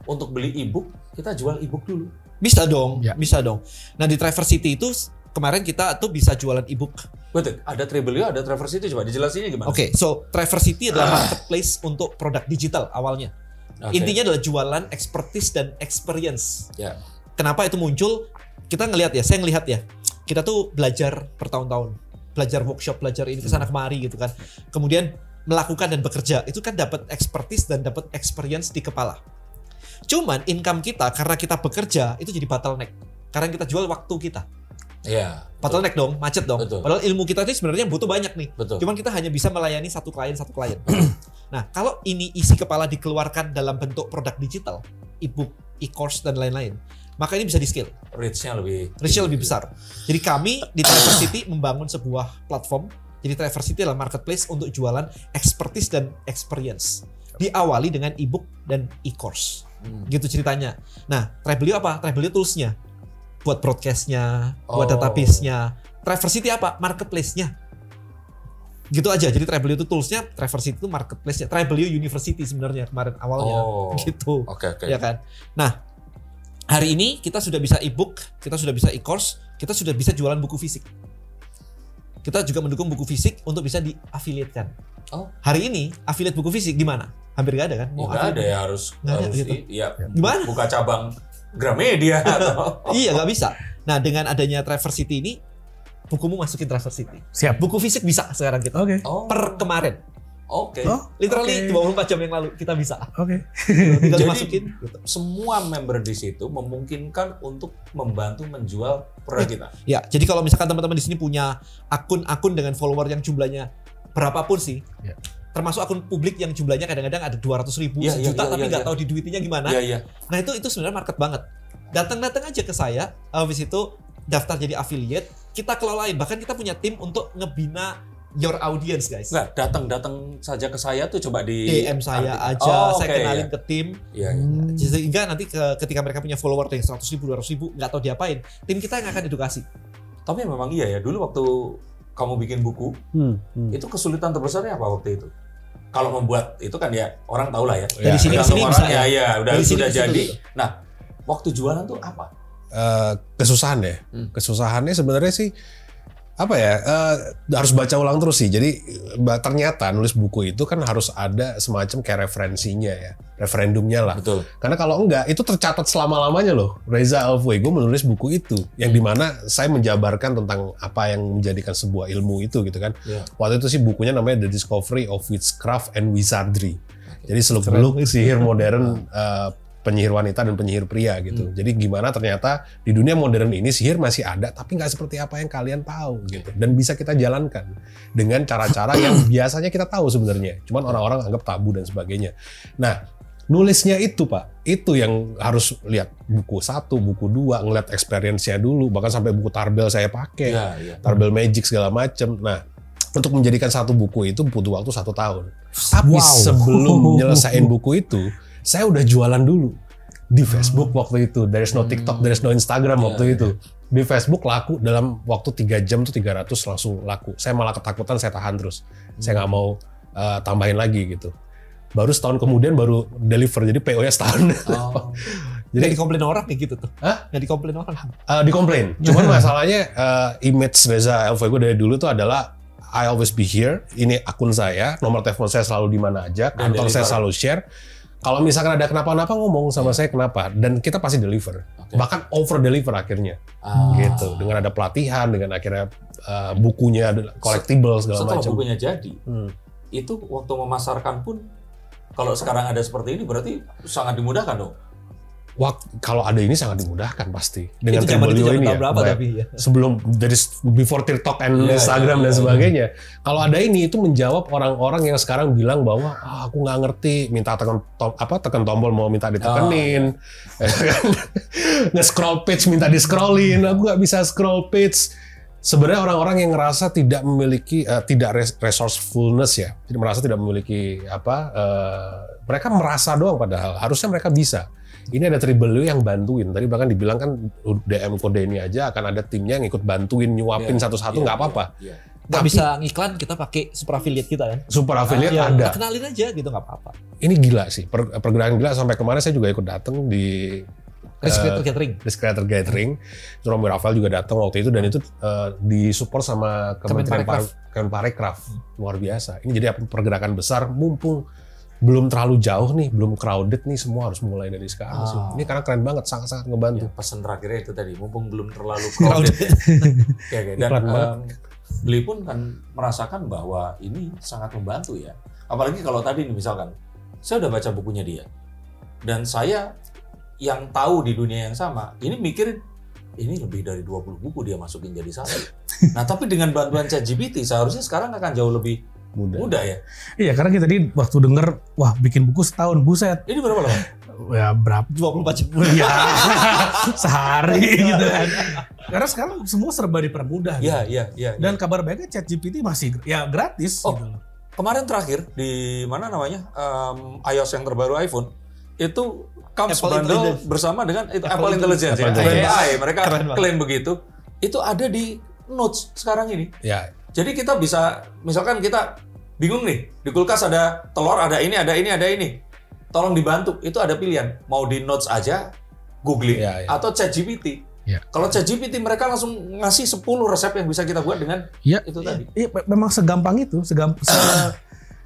untuk beli ebook, kita jual ebook dulu. Bisa dong, Ya. bisa dong. Nah di Traversity itu kemarin kita tuh bisa jualan ebook. Betul. Ada Treblio, ada Traversity. Coba dijelasinnya gimana? Oke, so Traversity adalah marketplace untuk produk digital awalnya. Oke. Intinya adalah jualan expertise dan experience. Ya. Kenapa itu muncul? Kita ngelihat ya, saya ngelihat ya. Kita tuh belajar bertahun-tahun, belajar workshop, belajar ini kesana kemari gitu kan. Kemudian melakukan dan bekerja itu kan dapat expertise dan dapat experience di kepala. Cuman income kita karena kita bekerja itu jadi bottleneck. Karena kita jual waktu kita. Iya. Bottleneck dong, macet dong. Betul. Padahal ilmu kita ini sebenarnya butuh banyak nih. Betul. Cuman kita hanya bisa melayani satu klien. Nah, kalau ini isi kepala dikeluarkan dalam bentuk produk digital, e-book, e-course dan lain-lain, maka ini bisa di-scale. Reach-nya Lebih besar. Jadi kami di Traversity membangun sebuah platform. Jadi Traversity adalah marketplace untuk jualan expertise dan experience. Diawali dengan e-book dan e-course. Gitu ceritanya. Nah, Treblio apa? Treblio toolsnya. Buat broadcast-nya, buat database-nya. Traversity apa? Marketplace-nya. Gitu aja. Jadi Treblio itu toolsnya, Traversity itu marketplace-nya. Treblio University sebenarnya kemarin awalnya. Gitu. Oke. Ya kan? Nah, hari ini kita sudah bisa e-book, kita sudah bisa e-course, kita sudah bisa jualan buku fisik. Kita juga mendukung buku fisik untuk bisa di-affiliate-kan. Oh. Hari ini affiliate buku fisik di mana? Hampir gak ada kan? Ya, nggak ada ya, harus gitu. ya, Gimana? buka cabang Gramedia atau Iya, nggak bisa. Nah, dengan adanya Traversity ini, bukumu masukin Traversity. Siap. Buku fisik bisa sekarang kita. Oke. Per kemarin. Oke. Oh, Literally oke. 24 jam yang lalu kita bisa. Oke. Tinggal Jadi, dimasukin. Gitu. semua member di situ memungkinkan untuk membantu menjual produk kita. Ya, jadi kalau misalkan teman-teman di sini punya akun-akun dengan follower yang jumlahnya berapapun sih, Ya. termasuk akun publik yang jumlahnya kadang-kadang ada 200.000, Iya, sejuta, iya, tapi iya, nggak iya. tahu diduitinya gimana. Iya. Nah itu sebenarnya market banget. Datang aja ke saya, habis itu daftar jadi affiliate, kita kelolain. Bahkan kita punya tim untuk ngebina your audience, guys. Enggak, datang saja ke saya tuh coba di DM saya aja, Oh, saya oke, kenalin iya. ke tim. Iya. Sehingga nanti ketika mereka punya follower yang 100.000, 200.000, nggak tahu diapain, tim kita yang akan edukasi. Tapi memang iya ya, dulu waktu kamu bikin buku, itu kesulitan terbesarnya apa waktu itu? Kalau membuat itu kan ya orang tahu lah ya. Dari sini ke Tergantung sini orang, bisa ya. ya, udah Dari sini sudah ke situ jadi. gitu. Nah, waktu jualan tuh apa? Kesusahan ya. Kesusahannya sebenarnya sih apa ya, harus baca ulang terus sih. Jadi ternyata nulis buku itu kan harus ada semacam kayak referensinya ya, referendumnya lah. Betul. Karena kalau enggak itu tercatat selama-lamanya loh. Reza Alfuego menulis buku itu yang dimana saya menjabarkan tentang apa yang menjadikan sebuah ilmu itu gitu kan. Iya. Waktu itu sih bukunya namanya The Discovery of Witchcraft and Wizardry. Jadi seluk-beluk sihir modern, penyihir wanita dan penyihir pria gitu. Jadi gimana ternyata di dunia modern ini sihir masih ada tapi nggak seperti apa yang kalian tahu gitu. Dan bisa kita jalankan dengan cara-cara yang biasanya kita tahu sebenarnya. Cuman orang-orang anggap tabu dan sebagainya. Nah, nulisnya itu Pak, itu yang harus lihat buku 1, buku 2, ngeliat experience-nya dulu. Bahkan sampai buku tarbel saya pakai. Iya. Tarbel magic segala macem. Nah, untuk menjadikan satu buku itu butuh waktu 1 tahun. Tapi Wow. sebelum nyelesain buku itu, saya udah jualan dulu di Facebook waktu itu. There's no TikTok, there's no Instagram waktu itu. Di Facebook laku dalam waktu 3 jam tuh 300 langsung laku. Saya malah ketakutan, saya tahan terus. Saya nggak mau tambahin lagi gitu. Baru setahun kemudian baru deliver, jadi PO-nya setahun. Oh. Jadi Jadi dikomplain orang kayak gitu tuh. Hah? Nggak dikomplain orang. dikomplain. Cuman masalahnya image Reza Alfuego dari dulu tuh adalah I always be here. Ini akun saya, nomor telepon saya selalu di mana aja, Dan kantor saya deliver. selalu share. Kalau misalkan ada kenapa-napa ngomong sama saya kenapa, dan kita pasti deliver. Oke. Bahkan over deliver akhirnya, Ah. gitu. Dengan ada pelatihan, dengan akhirnya bukunya ada collectible segala Setelah macam. bukunya jadi, Hmm. itu waktu memasarkan pun kalau sekarang ada seperti ini berarti sangat dimudahkan dong. Wah, kalau ada ini sangat dimudahkan pasti. Dengan Itu zaman itu Treblio zaman ini tahun ya. berapa Baik. tapi ya. Sebelum dari before TikTok and Iya, Instagram iya, dan iya. sebagainya. Kalau ada ini itu menjawab orang-orang yang sekarang bilang bahwa aku nggak ngerti, minta tekan tombol mau minta ditekenin, nge-scroll page minta di-scrollin, aku nggak bisa scroll page. Sebenarnya orang-orang yang ngerasa tidak memiliki tidak resourcefulness ya, jadi merasa tidak memiliki mereka merasa doang padahal harusnya mereka bisa. Ini ada Treblio yang bantuin. Tadi bahkan dibilang kan DM kode ini aja akan ada timnya yang ikut bantuin nyuapin satu-satu nggak apa-apa. Iya. Nggak Tapi- bisa ngiklan, kita pakai super affiliate kita kan. Super affiliate Ya, ada. kenalin aja gitu nggak apa-apa. Ini gila sih, pergerakan gila. Sampai kemarin saya juga ikut datang di Risk Creator Gathering. Risk Creator Gathering. Itu Romi Rafael juga datang waktu itu, dan itu disupport sama Kemenparekraf. Luar biasa. Ini jadi pergerakan besar, mumpung belum terlalu jauh nih, belum crowded nih, semua harus mulai dari sekarang sih. Ini karena keren banget, sangat-sangat ngebantu. Ya, pesan terakhirnya itu tadi, mumpung belum terlalu crowded. Ya. Dan beliau pun kan merasakan bahwa ini sangat membantu ya. Apalagi kalau tadi nih misalkan, saya udah baca bukunya dia. Dan saya yang tahu di dunia yang sama, ini mikirin, ini lebih dari 20 buku dia masukin jadi satu. Nah tapi dengan bantuan ChatGPT, seharusnya sekarang akan jauh lebih mudah ya. Iya, karena kita tadi waktu denger, wah bikin buku setahun, buset. Ini berapa lama? Ya berapa? 24 jam. Ya, sehari gitu kan. Karena sekarang semua serba dipermudah. Iya, gitu. iya. Dan kabar baiknya ChatGPT masih ya gratis. Oh, gitu. Kemarin terakhir di mana namanya iOS yang terbaru iPhone itu comes bundle bersama dengan itu Apple Intelligence ya. AI, mereka klaim begitu. Itu ada di Notes sekarang ini. Ya. Jadi kita bisa, misalkan kita bingung nih, di kulkas ada telur, ada ini, ada ini, ada ini. Tolong dibantu, itu ada pilihan. Mau di Notes aja, googling, atau ChatGPT. Ya. Kalau ChatGPT mereka langsung ngasih 10 resep yang bisa kita buat dengan itu tadi. Iya, memang segampang itu.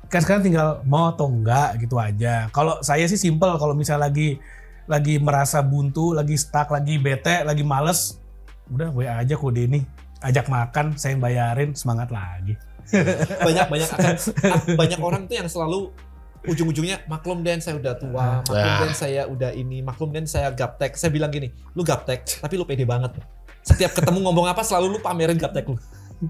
Kan sekarang tinggal mau atau enggak gitu aja. Kalau saya sih simple, kalau misalnya lagi merasa buntu, lagi stuck, lagi bete, lagi males, udah WA aja kode ini. Ajak makan, saya bayarin, semangat lagi. banyak orang tuh yang selalu ujung-ujungnya maklum Den saya udah tua, maklum Den saya udah ini, maklum Den saya gaptek. Saya bilang gini, lu gaptek tapi lu pede banget. Setiap ketemu ngomong apa selalu lu pamerin gaptek lu.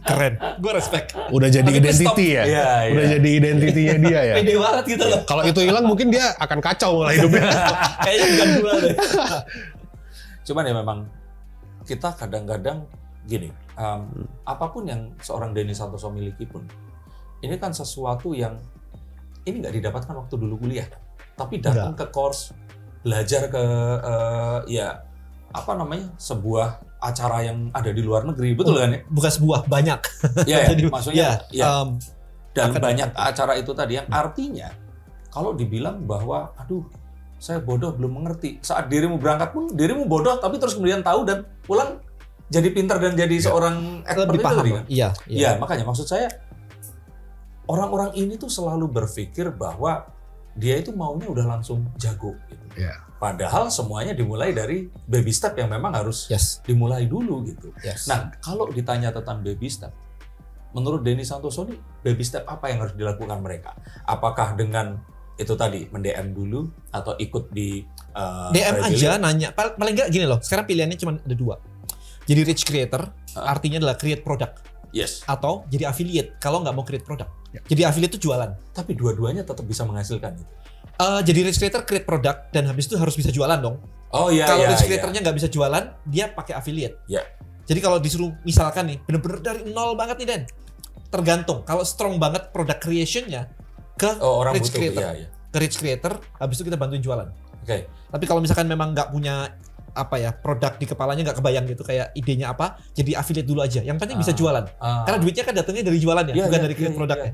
Keren, gue respect. Udah jadi identity ya? Udah jadi identitinya dia ya? Pede banget gitu loh. Kalau itu hilang mungkin dia akan kacau mulai hidupnya. Kayaknya bukan gue deh. Cuman ya memang kita kadang-kadang gini, apapun yang seorang Denny Santoso miliki pun, ini kan sesuatu yang ini nggak didapatkan waktu dulu kuliah, tapi datang ke course, belajar ke sebuah acara yang ada di luar negeri, betul kan ya? Bukan sebuah, banyak. Ya, maksudnya dan banyak acara itu tadi yang artinya kalau dibilang bahwa aduh saya bodoh belum mengerti, saat dirimu berangkat pun dirimu bodoh tapi terus kemudian tahu dan pulang jadi pintar dan jadi seorang expert itu tadi kan? Iya, makanya maksud saya orang-orang ini tuh selalu berpikir bahwa dia itu maunya udah langsung jago gitu. Yeah. Padahal semuanya dimulai dari baby step yang memang harus dimulai dulu gitu. Nah, kalau ditanya tentang baby step, menurut Denny Santoso nih, baby step apa yang harus dilakukan mereka? Apakah dengan itu tadi mend-DM dulu atau ikut di DM aja nanya. Paling nggak gini loh, sekarang pilihannya cuma ada 2. Jadi rich creator artinya adalah create product. Yes. Atau jadi affiliate kalau nggak mau create product. Jadi affiliate itu jualan. Tapi dua-duanya tetap bisa menghasilkan. Jadi rich creator create product dan habis itu harus bisa jualan dong. Oh iya. Kalau rich creatornya nggak bisa jualan, dia pakai affiliate. Ya. Jadi kalau disuruh misalkan nih, bener-bener dari nol banget nih Den. Tergantung. Kalau strong banget product creationnya ke orang rich butuh, creator. iya. Ke rich creator, habis itu kita bantuin jualan. Oke. Tapi kalau misalkan memang nggak punya produk di kepalanya nggak kebayang gitu kayak idenya apa, jadi affiliate dulu aja. Yang penting bisa jualan. Karena duitnya kan datangnya dari jualannya, bukan dari create produknya.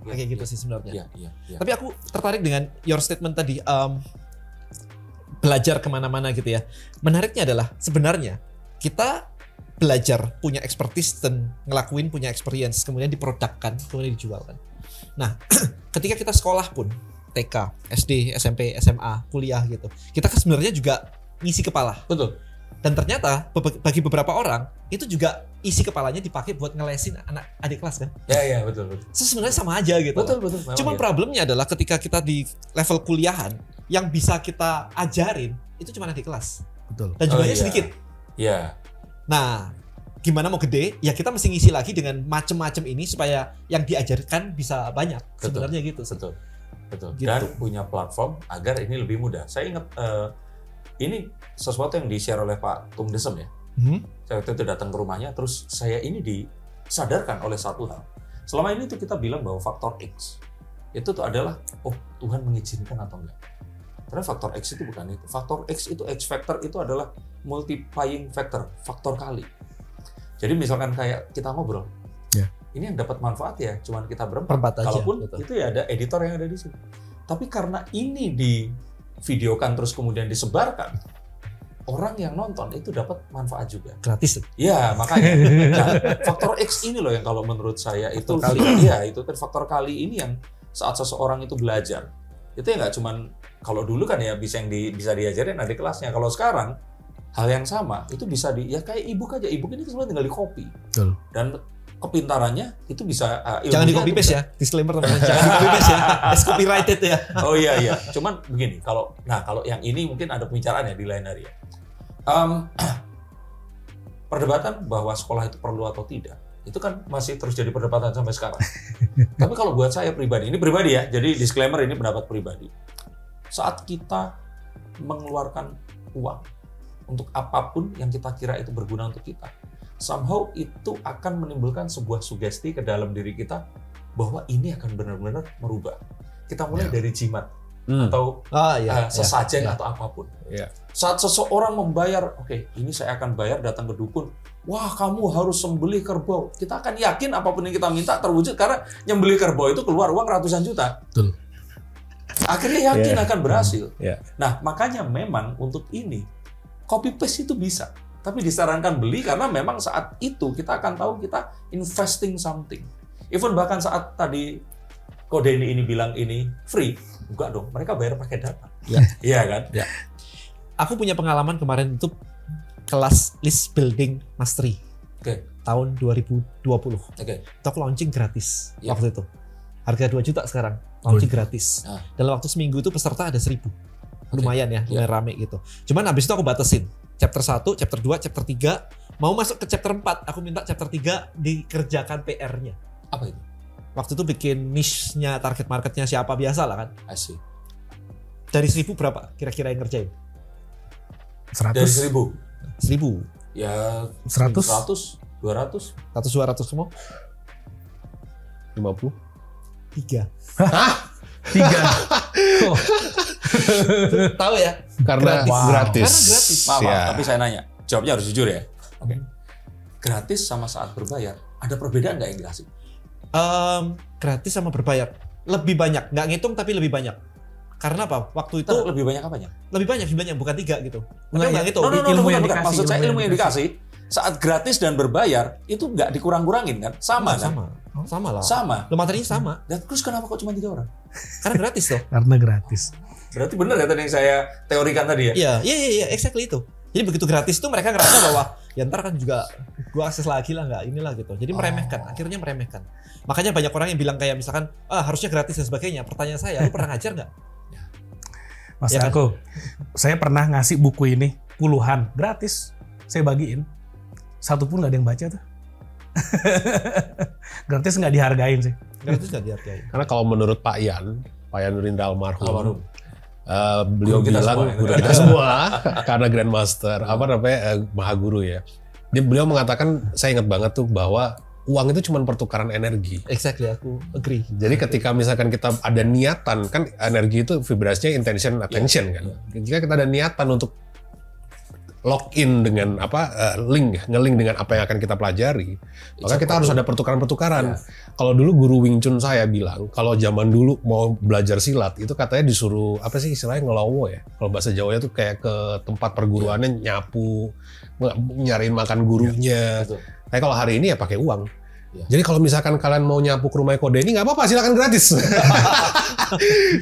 Kayak gitu sih sebenarnya. Tapi aku tertarik dengan your statement tadi, belajar kemana-mana gitu ya. Menariknya adalah sebenarnya kita belajar punya expertise dan ngelakuin punya experience, kemudian diprodukkan, kemudian dijualkan. Nah, ketika kita sekolah pun, TK, SD, SMP, SMA, kuliah gitu, kita kan sebenarnya juga ngisi kepala. Betul. Dan ternyata bagi beberapa orang itu juga isi kepalanya dipakai buat ngelesin anak adik kelas kan? Ya, betul. So, sebenarnya sama aja gitu. Betul. Cuma problemnya adalah ketika kita di level kuliahan yang bisa kita ajarin itu cuma adik kelas. Betul. Dan jumlahnya sedikit. Iya. Nah, gimana mau gede? Ya kita mesti ngisi lagi dengan macam-macam ini supaya yang diajarkan bisa banyak. Sebenarnya gitu. Betul. Gitu. Dan punya platform agar ini lebih mudah. Saya ingat ini sesuatu yang di-share oleh Pak Tung Desem ya. Saya waktu itu datang ke rumahnya, terus saya ini disadarkan oleh satu hal. Selama ini tuh kita bilang bahwa faktor X itu tuh adalah, Tuhan mengizinkan atau enggak. Karena faktor X itu bukan itu. Faktor X itu, X factor itu adalah multiplying factor, faktor kali. Jadi misalkan kayak kita ngobrol, ini yang dapat manfaat ya, cuman kita berempat aja. Kalaupun gitu. Itu ya ada editor yang ada di sini. Tapi karena ini di videokan terus kemudian disebarkan, orang yang nonton itu dapat manfaat juga. Gratis. Ya, makanya. Nah, faktor X ini loh yang kalau menurut saya itu faktor kali ini yang saat seseorang itu belajar. Itu ya nggak cuman kalau dulu kan ya bisa diajarin ada kelasnya. Kalau sekarang hal yang sama itu bisa ya kayak ebook aja. Ebook ini sebenarnya tinggal di copy. Betul. Dan kepintarannya itu bisa Jangan di copy paste ya. Disclaimer teman-teman. Jangan di copy paste ya. It's copyrighted ya. Oh iya. Cuman begini, kalau yang ini mungkin ada pembicaraan ya di lain hari ya. Perdebatan bahwa sekolah itu perlu atau tidak, itu kan masih terus jadi perdebatan sampai sekarang. Tapi kalau buat saya pribadi, ini pribadi ya, jadi disclaimer ini pendapat pribadi. Saat kita mengeluarkan uang untuk apapun yang kita kira itu berguna untuk kita, somehow itu akan menimbulkan sebuah sugesti ke dalam diri kita bahwa ini akan benar-benar merubah. Kita mulai dari jimat atau sesajen atau apapun. Saat seseorang membayar, oke, ini saya akan bayar datang ke dukun. Wah, kamu harus sembelih kerbau. Kita akan yakin apapun yang kita minta terwujud karena nyembelih kerbau itu keluar uang ratusan juta. Betul. Akhirnya yakin akan berhasil. Nah, makanya memang untuk ini copy paste itu bisa. Tapi disarankan beli karena memang saat itu kita akan tahu kita investing something. Even bahkan saat tadi Kode ini bilang ini free, enggak dong, mereka bayar pakai data. Iya kan? Ya. Aku punya pengalaman kemarin itu kelas list building mastery. Tahun 2020. Itu aku launching gratis waktu itu. Harga 2 juta sekarang, launching gratis. Dalam waktu seminggu itu peserta ada 1000. Lumayan ya, lumayan rame gitu. Cuman habis itu aku batasin. Chapter 1, chapter 2, chapter 3. Mau masuk ke chapter 4, aku minta chapter 3 dikerjakan PR-nya. Apa itu? Waktu itu bikin niche-nya, target marketnya siapa, biasa lah kan. Asik. Dari 1000 berapa kira-kira yang ngerjain? 100. Dari 1000? 1000. Ya 100. 200. 100-200 semua? 50. 3. Hah? 3. Tahu ya? Karena gratis. Karena gratis. Maaf, tapi saya nanya. Jawabnya harus jujur ya. Gratis sama saat berbayar, ada perbedaan nggak yang dikasih? Gratis sama berbayar lebih banyak, nggak ngitung tapi lebih banyak. Karena apa? Waktu itu lebih banyak apanya? Lebih banyak, bukan 3 gitu. Nggak ngitung. ilmu yang dikasih. Maksud saya ilmu yang dikasih saat gratis dan berbayar itu nggak dikurang-kurangin kan? Sama kan? Sama lah. Sama. Lo materinya sama. Dan terus kenapa kok cuma 3 orang? Karena gratis tuh. Karena gratis. Berarti benar ya tadi yang saya teorikan tadi ya? Iya, exactly itu. Jadi begitu gratis tuh mereka ngerasa bahwa ya ntar kan juga gua akses lagi lah, nggak inilah gitu. Jadi meremehkan, akhirnya meremehkan. Makanya banyak orang yang bilang kayak misalkan harusnya gratis dan sebagainya. Pertanyaan saya, lu pernah ngajar nggak? Mas aku, saya pernah ngasih buku ini puluhan gratis. Saya bagiin, satu pun nggak ada yang baca tuh. Gratis nggak dihargain sih. Gratis nggak dihargain. Karena kalau menurut Pak Yan Nurindra almarhum, beliau Guru kita bilang semua, guru kita semua karena Grandmaster Maha Guru ya. Beliau mengatakan, saya ingat banget tuh bahwa uang itu cuma pertukaran energi. Exactly, aku agree. Jadi ketika misalkan kita ada niatan, kan energi itu vibrasinya intention, attention kan. Jika kita ada niatan untuk login dengan nge-link dengan apa yang akan kita pelajari, maka kita harus ada pertukaran-pertukaran. Kalau dulu guru Wing Chun saya bilang, kalau zaman dulu mau belajar silat itu katanya disuruh apa sih istilahnya ngelowo ya. Kalau bahasa Jawanya tuh kayak ke tempat perguruannya nyapu, nyariin makan gurunya. Tapi kalau hari ini ya pakai uang. Jadi kalau misalkan kalian mau nyapu ke rumah Kode ini nggak apa-apa, silakan gratis.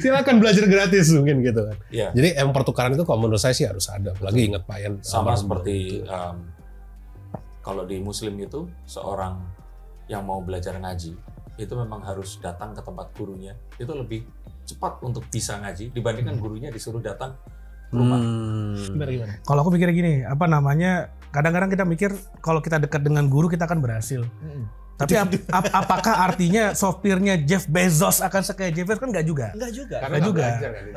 Silakan belajar gratis mungkin gitu kan. Jadi emang pertukaran itu kalau menurut saya sih harus ada. Apalagi ingat Pak Yan. Sama seperti kalau di Muslim itu seorang yang mau belajar ngaji itu memang harus datang ke tempat gurunya. Itu lebih cepat untuk bisa ngaji dibandingkan gurunya disuruh datang ke rumah. Gimana? Kalau aku pikir gini, kadang-kadang kita mikir kalau kita dekat dengan guru kita akan berhasil. Tapi apakah artinya sopirnya Jeff Bezos akan sekaya Jeff Bezos? Kan nggak juga. Nggak juga.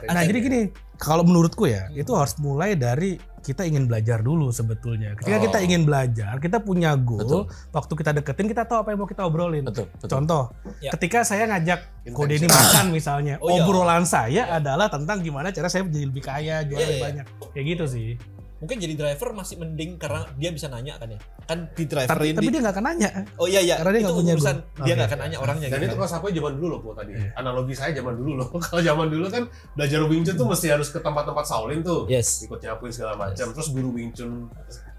Nah jadi gini, kalau menurutku ya, itu harus mulai dari kita ingin belajar dulu sebetulnya. Ketika kita ingin belajar, kita punya goal. Waktu kita deketin, kita tahu apa yang mau kita obrolin. Contoh, ketika saya ngajak Kode ini makan misalnya, obrolan saya adalah tentang gimana cara saya menjadi lebih kaya, jual lebih banyak. Kayak gitu sih. Mungkin jadi driver masih mending karena dia bisa nanya kan ya. Kan di driverin Tapi dia nggak akan nanya. Oh iya Karena dia itu nggak punya urusan guru. dia nggak Oke. akan nanya orangnya Dan gitu. itu kelas apa zaman dulu loh, Bu, tadi. Analogi saya zaman dulu loh. Kalau zaman dulu kan belajar Wing Chun tuh mesti harus ke tempat-tempat Shaolin tuh. Yes. Ikut nyapuin segala macam. Terus guru Wing Chun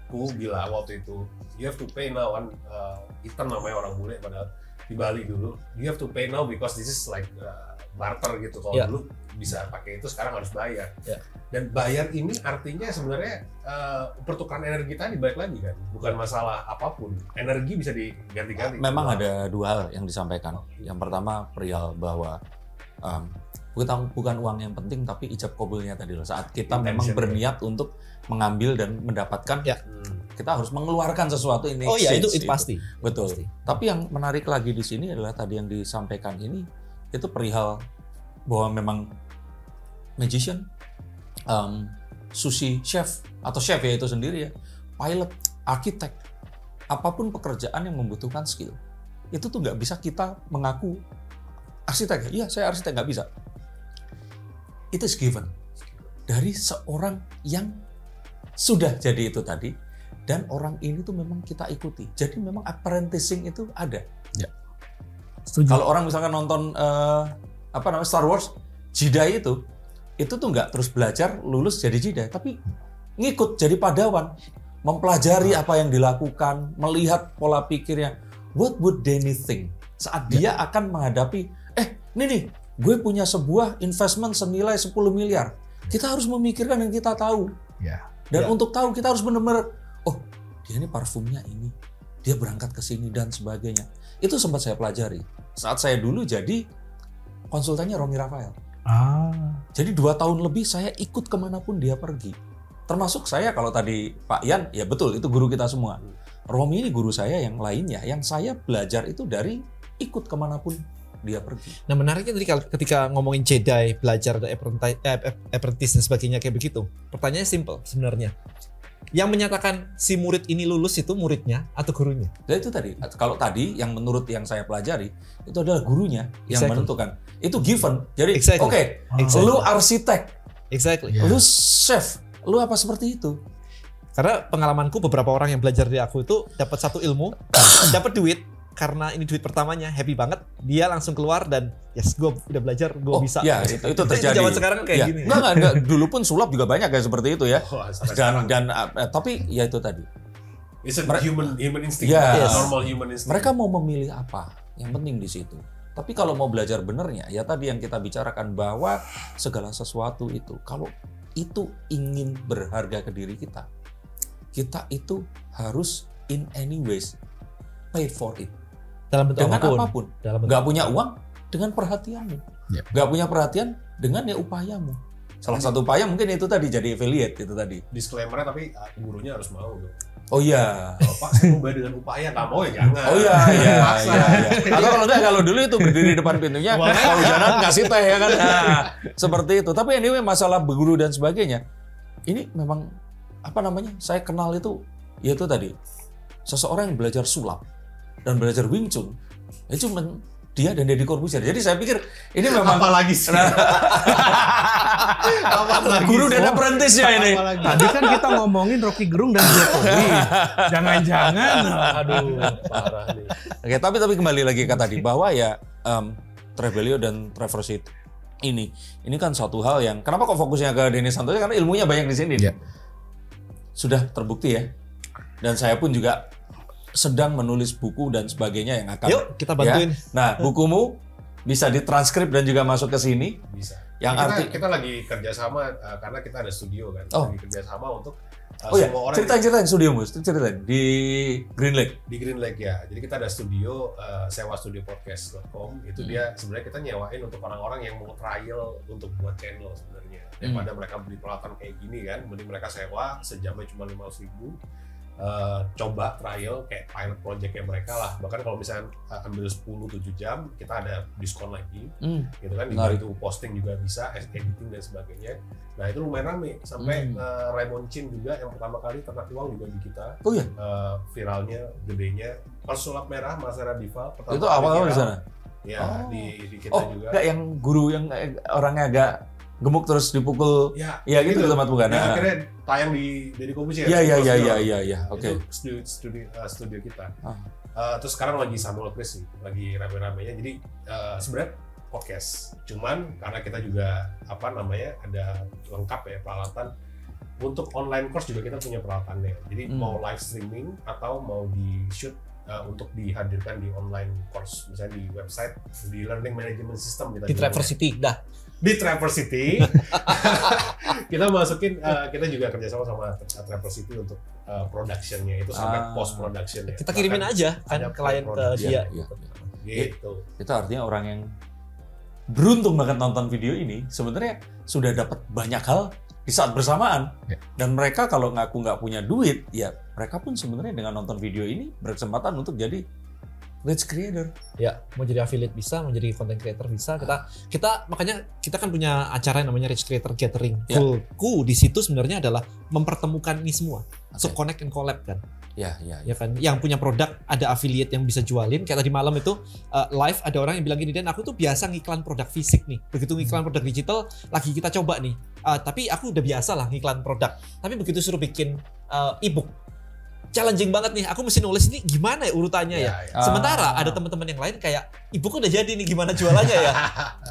ku bilang waktu itu, you have to pay now kan. Ethan namanya orang bule padahal di Bali dulu. You have to pay now because this is like barter gitu. Kalau Yeah. dulu bisa pakai itu, sekarang harus bayar. Yeah. Dan bayar ini artinya sebenarnya pertukaran energi tadi balik lagi kan. Bukan masalah apapun. Energi bisa diganti-ganti. Memang ada dua hal yang disampaikan. Yang pertama perihal bahwa bukan uang yang penting, tapi ijab kabulnya tadi loh. Saat kita memang Intention. berniat untuk mengambil dan mendapatkan, Ya. kita harus mengeluarkan sesuatu ini. Oh iya itu pasti. Betul. Pasti. Tapi yang menarik lagi di sini adalah tadi yang disampaikan ini itu perihal bahwa memang magician, sushi chef atau chef ya itu sendiri ya, pilot, arsitek, apapun pekerjaan yang membutuhkan skill, itu tuh nggak bisa kita mengaku arsitek. Iya saya arsitek, nggak bisa. It is given dari seorang yang sudah jadi itu tadi, dan orang ini tuh memang kita ikuti. Jadi memang apprenticing itu ada. Setuju. Kalau orang misalkan nonton Star Wars, Jedi itu tuh nggak terus belajar lulus jadi Jedi, tapi ngikut jadi Padawan, mempelajari apa yang dilakukan, melihat pola pikirnya. What would Danny think saat dia akan menghadapi, ini nih, gue punya sebuah investment senilai 10 miliar. Kita harus memikirkan yang kita tahu. Ya. Dan untuk tahu kita harus benar-benar, oh dia ini parfumnya ini, dia berangkat ke sini dan sebagainya. Itu sempat saya pelajari saat saya dulu jadi konsultannya Romy Rafael. Jadi 2 tahun lebih saya ikut kemanapun dia pergi. Termasuk saya, kalau tadi Pak Yan, ya betul itu guru kita semua. Romy ini guru saya yang lainnya, yang saya belajar itu dari ikut kemanapun dia pergi. Nah menariknya tadi ketika ngomongin Jedi, belajar ada apprentice dan sebagainya kayak begitu. Pertanyaannya simple sebenarnya. Yang menyatakan si murid ini lulus itu muridnya atau gurunya? Dan itu tadi, kalau tadi yang menurut yang saya pelajari itu adalah gurunya yang Exactly. menentukan. Itu given. Jadi Exactly. oke, Exactly. lu arsitek, Exactly. Ya. lu chef, lu apa seperti itu? Karena pengalamanku beberapa orang yang belajar di aku itu dapat satu ilmu, dapat duit karena ini duit pertamanya, happy banget. Dia langsung keluar dan yes, gue udah belajar, gue bisa. Ya, itu terjadi. Zaman sekarang kayak Ya. gini. Enggak. Dulu pun sulap juga banyak kayak seperti itu ya. Oh, sampai sekarang. Tapi ya itu tadi. It's a human instinct, Yes. normal human instinct. Mereka mau memilih apa? Yang penting di situ. Tapi kalau mau belajar benernya, ya tadi yang kita bicarakan bahwa segala sesuatu itu, kalau itu ingin berharga ke diri kita, kita itu harus in any ways pay for it. Dalam bentuk Dengan apapun. apapun. Dalam bentuk Nggak punya uang dengan perhatianmu. Yep. Nggak punya perhatian dengan ya upayamu. Salah satu upaya mungkin itu tadi jadi affiliate itu tadi. Disclaimer tapi gurunya harus mau tuh. Oh iya. Pak saya mau bayar dengan upaya, nggak mau ya jangan. Oh iya. Paksa. Atau kalau enggak, kalau dulu itu berdiri depan pintunya, kalau jalan ngasih teh ya kan. Nah, seperti itu. Tapi anyway masalah guru dan sebagainya. Ini memang apa namanya? Saya kenal itu yaitu tadi seseorang yang belajar sulap dan belajar Wing Chun. Itu cuma dia dan Deddy Corbuzier. Jadi saya pikir ini memang Apalagi sih. Apalagi guru sih. dan apprentice-nya ini. Apalagi. Tadi kan kita ngomongin Rocky Gerung dan Jokowi. Jangan-jangan, aduh. Parah nih. Oke, tapi kembali lagi ke tadi bahwa ya Trevelio dan Trevor Seed ini kan suatu hal yang kenapa kok fokusnya ke Denny Santosa, karena ilmunya banyak di sini. Iya. Sudah terbukti ya. Dan saya pun juga sedang menulis buku dan sebagainya yang akan Yuk, kita bantuin. Ya. Nah, bukumu bisa ditranskrip dan juga masuk ke sini. Bisa. Yang kita lagi kerjasama karena kita ada studio kan. Oh. Lagi kerjasama untuk Oh ya, semua orang ceritain studiomu, ceritain di Green Lake. di Green Lake ya. Jadi kita ada studio sewa studio podcast.com. Itu dia sebenarnya kita nyewain untuk orang-orang yang mau trial untuk buat channel sebenarnya. Daripada mereka beli peralatan kayak gini kan, mending mereka sewa sejamnya cuma 500.000. Coba trial kayak pilot project mereka lah. Bahkan kalau misalnya ambil 10-7 jam kita ada diskon lagi gitu kan, dibantu posting juga bisa, editing dan sebagainya. Nah itu lumayan rame sampai Raymond Chin juga yang pertama kali ternak uang juga di kita. Oh iya. Viralnya gedenya Persulap Merah Mas Radival pertama Itu kali awal-awal di viral. sana. Ya di kita juga. Enggak yang guru yang orangnya agak gemuk terus dipukul. Ya gitu ke tempat bukan. Nah, akhirnya tayang di Deddy Corbuzier. Iya. Oke. Itu studio kita. Terus sekarang lagi Samuel Chris sih, lagi rame-ramenya. Jadi sebenarnya podcast. Cuman karena kita juga ada lengkap ya peralatan. Untuk online course juga kita punya peralatannya. Jadi mau live streaming atau mau di shoot untuk dihadirkan di online course, misalnya di website, di learning management system kita di Traversity dah. Di Traversity kita masukin, kita juga kerjasama sama Traversity untuk productionnya itu sampai post productionnya. Kita kirimin aja kan klien ke dia. Gitu. Itu artinya orang yang beruntung banget nonton video ini sebenarnya sudah dapat banyak hal di saat bersamaan. Dan mereka kalau ngaku nggak punya duit, ya mereka pun sebenarnya dengan nonton video ini berkesempatan untuk jadi rich creator. Ya, mau jadi affiliate bisa, mau jadi content creator bisa. Kita makanya kita kan punya acara yang namanya Rich Creator Gathering. Goalku di situ sebenarnya adalah mempertemukan ini semua. So connect and collab kan. Ya kan, yang punya produk ada affiliate yang bisa jualin. Kayak tadi malam itu live ada orang yang bilang gini, Dan aku tuh biasa ngiklan produk fisik nih. Begitu ngiklan produk digital lagi kita coba nih. Tapi aku udah biasa lah ngiklan produk. Tapi begitu suruh bikin e-book, challenging banget nih. Aku mesti nulis ini gimana ya urutannya ya. Sementara ada teman-teman yang lain kayak e-book udah jadi nih, gimana jualannya ya.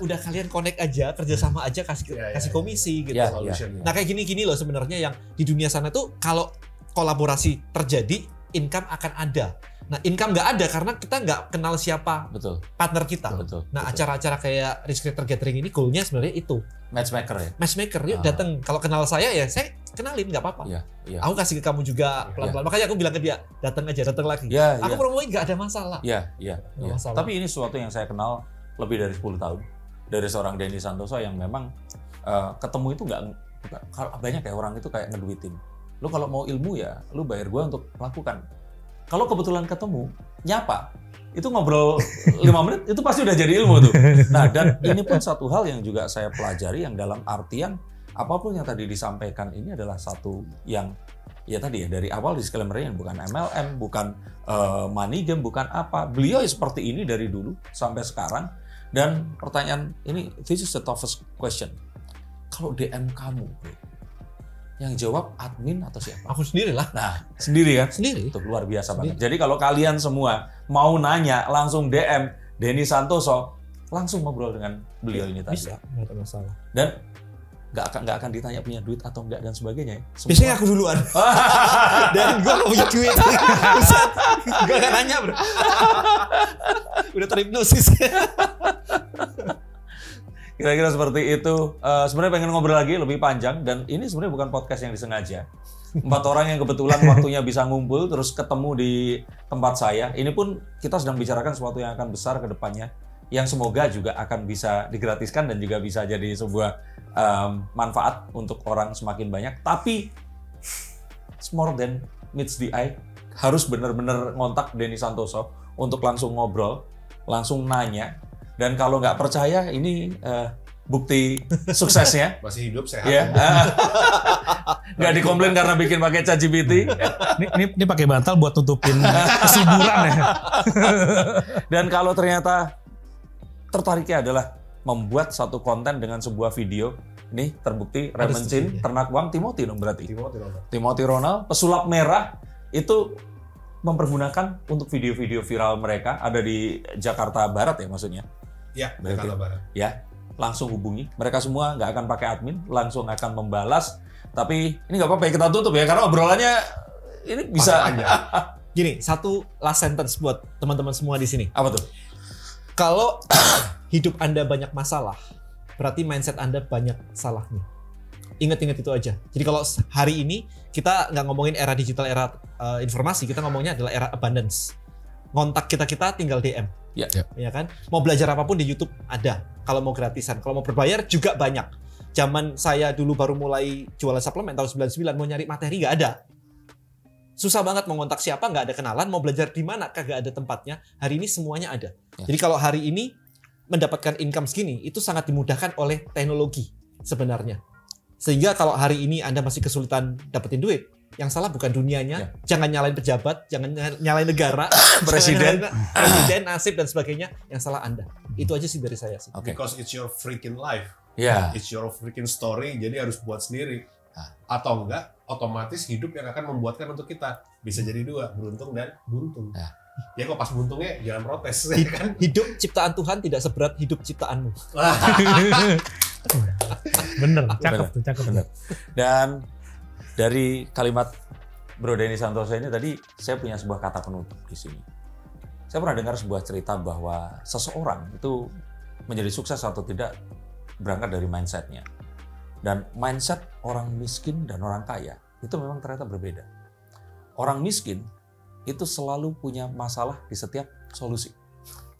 Udah kalian connect aja, kerjasama aja, kasih komisi gitu. Nah kayak gini loh sebenarnya yang di dunia sana tuh kalau kolaborasi terjadi, income akan ada. Nah, income nggak ada karena kita nggak kenal siapa partner kita. Nah, acara-acara kayak Rich Creator Gathering ini goalnya sebenarnya itu. Matchmaker ya? Matchmaker, yuk datang. Kalau kenal saya ya saya kenalin, nggak apa-apa. Aku kasih ke kamu juga pelan-pelan. Makanya aku bilang ke dia, datang lagi. Aku promoin nggak ada masalah. Masalah. Tapi ini sesuatu yang saya kenal lebih dari 10 tahun. Dari seorang Denny Santoso yang memang ketemu itu nggak banyak ya orang itu kayak ngeduitin. Lu kalau mau ilmu ya, lu bayar gua untuk melakukan. Kalau kebetulan ketemu, nyapa, itu ngobrol 5 menit, itu pasti udah jadi ilmu tuh. Nah, dan ini pun satu hal yang juga saya pelajari yang dalam artian, apapun yang tadi disampaikan ini adalah satu yang, ya tadi ya, dari awal disclaimer-nya bukan MLM, bukan money game, bukan apa. Beliau seperti ini dari dulu sampai sekarang. Dan pertanyaan ini, this is the toughest question. Kalau DM kamu, bro, yang jawab admin atau siapa? Aku sendiri lah. Nah, sendiri kan? Sendiri. Itu luar biasa banget. Jadi kalau kalian semua mau nanya, langsung DM Denny Santoso, langsung ngobrol dengan beliau ini tadi. Bisa, nggak ada masalah. Dan nggak akan ditanya punya duit atau enggak dan sebagainya. Biasanya aku duluan. Dan gue nggak punya duit. Gue nggak nanya, bro. Udah terhipnosis. Kira-kira seperti itu. Sebenarnya pengen ngobrol lagi lebih panjang dan ini sebenarnya bukan podcast yang disengaja. 4 orang yang kebetulan waktunya bisa ngumpul terus ketemu di tempat saya. Ini pun kita sedang bicarakan sesuatu yang akan besar ke depannya yang semoga juga akan bisa digratiskan dan juga bisa jadi sebuah manfaat untuk orang semakin banyak. Tapi it's more than meets the eye. Harus benar-benar ngontak Denny Santoso untuk langsung ngobrol, langsung nanya. Dan kalau nggak percaya, ini bukti suksesnya. Masih hidup, sehat. Ya. Nggak dikomplain karena bikin pakai ChatGPT. Ini pakai bantal buat tutupin kesuburan ya. Dan kalau ternyata tertariknya adalah membuat satu konten dengan sebuah video, nih terbukti Raymond Chin, ternak uang, Timothy dong berarti. Timothy Ronald, pesulap merah, itu mempergunakan untuk video-video viral mereka, ada di Jakarta Barat ya maksudnya. Ya, Jakarta Barat. Ya, langsung hubungi. Mereka semua nggak akan pakai admin, langsung akan membalas. Tapi ini nggak apa-apa ya, kita tutup ya, karena obrolannya ini bisa. Gini, satu last sentence buat teman-teman semua di sini. Apa tuh? Kalau hidup Anda banyak masalah, berarti mindset Anda banyak salahnya. Ingat-ingat itu aja. Jadi kalau hari ini kita nggak ngomongin era digital, era informasi, kita ngomongnya adalah era abundance. Ngontak kita tinggal DM. Ya kan? Mau belajar apapun di YouTube ada. Kalau mau gratisan, kalau mau berbayar juga banyak. Zaman saya dulu baru mulai jualan suplemen tahun 99, mau nyari materi nggak ada. Susah banget mau ngontak siapa, nggak ada kenalan, mau belajar di mana, kagak ada tempatnya. Hari ini semuanya ada. Jadi kalau hari ini mendapatkan income segini, itu sangat dimudahkan oleh teknologi sebenarnya. Sehingga kalau hari ini Anda masih kesulitan dapetin duit, yang salah bukan dunianya, jangan nyalain pejabat, jangan nyalain negara, presiden, nasib dan sebagainya, yang salah Anda. Itu aja sih dari saya sih. Because it's your freaking life. Ya. It's your freaking story, jadi harus buat sendiri. Nah. Atau enggak, otomatis hidup yang akan membuatkan untuk kita. Bisa jadi dua, beruntung dan buntung. Nah. Ya kok pas buntungnya jangan protes, ya kan? Hidup ciptaan Tuhan tidak seberat hidup ciptaanmu. Bener, cakep. Bener. Dan dari kalimat Bro Denny Santoso ini tadi, saya punya sebuah kata penutup di sini. Saya pernah dengar sebuah cerita bahwa seseorang itu menjadi sukses atau tidak berangkat dari mindset-nya. Dan mindset orang miskin dan orang kaya itu memang ternyata berbeda. Orang miskin itu selalu punya masalah di setiap solusi.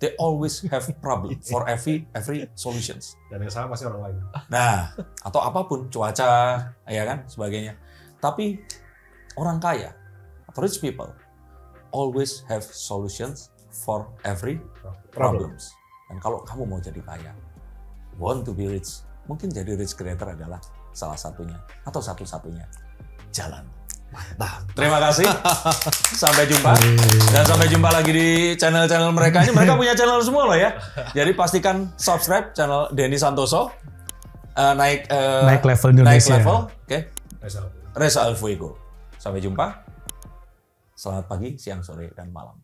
They always have problem for every solutions. Dan yang salah pasti orang lain. Nah, atau apapun, cuaca, ya kan, sebagainya. Tapi orang kaya atau rich people always have solutions for every problems. Dan kalau kamu mau jadi kaya, want to be rich, mungkin jadi rich creator adalah salah satunya atau satu-satunya jalan. Mantap. Terima kasih. Sampai jumpa. Dan sampai jumpa lagi di channel-channel mereka. Ini mereka punya channel semua loh ya. Jadi pastikan subscribe channel Denny Santoso. Naik level Indonesia. Naik level. Oke. Reza Alfuego. Sampai jumpa. Selamat pagi, siang, sore, dan malam.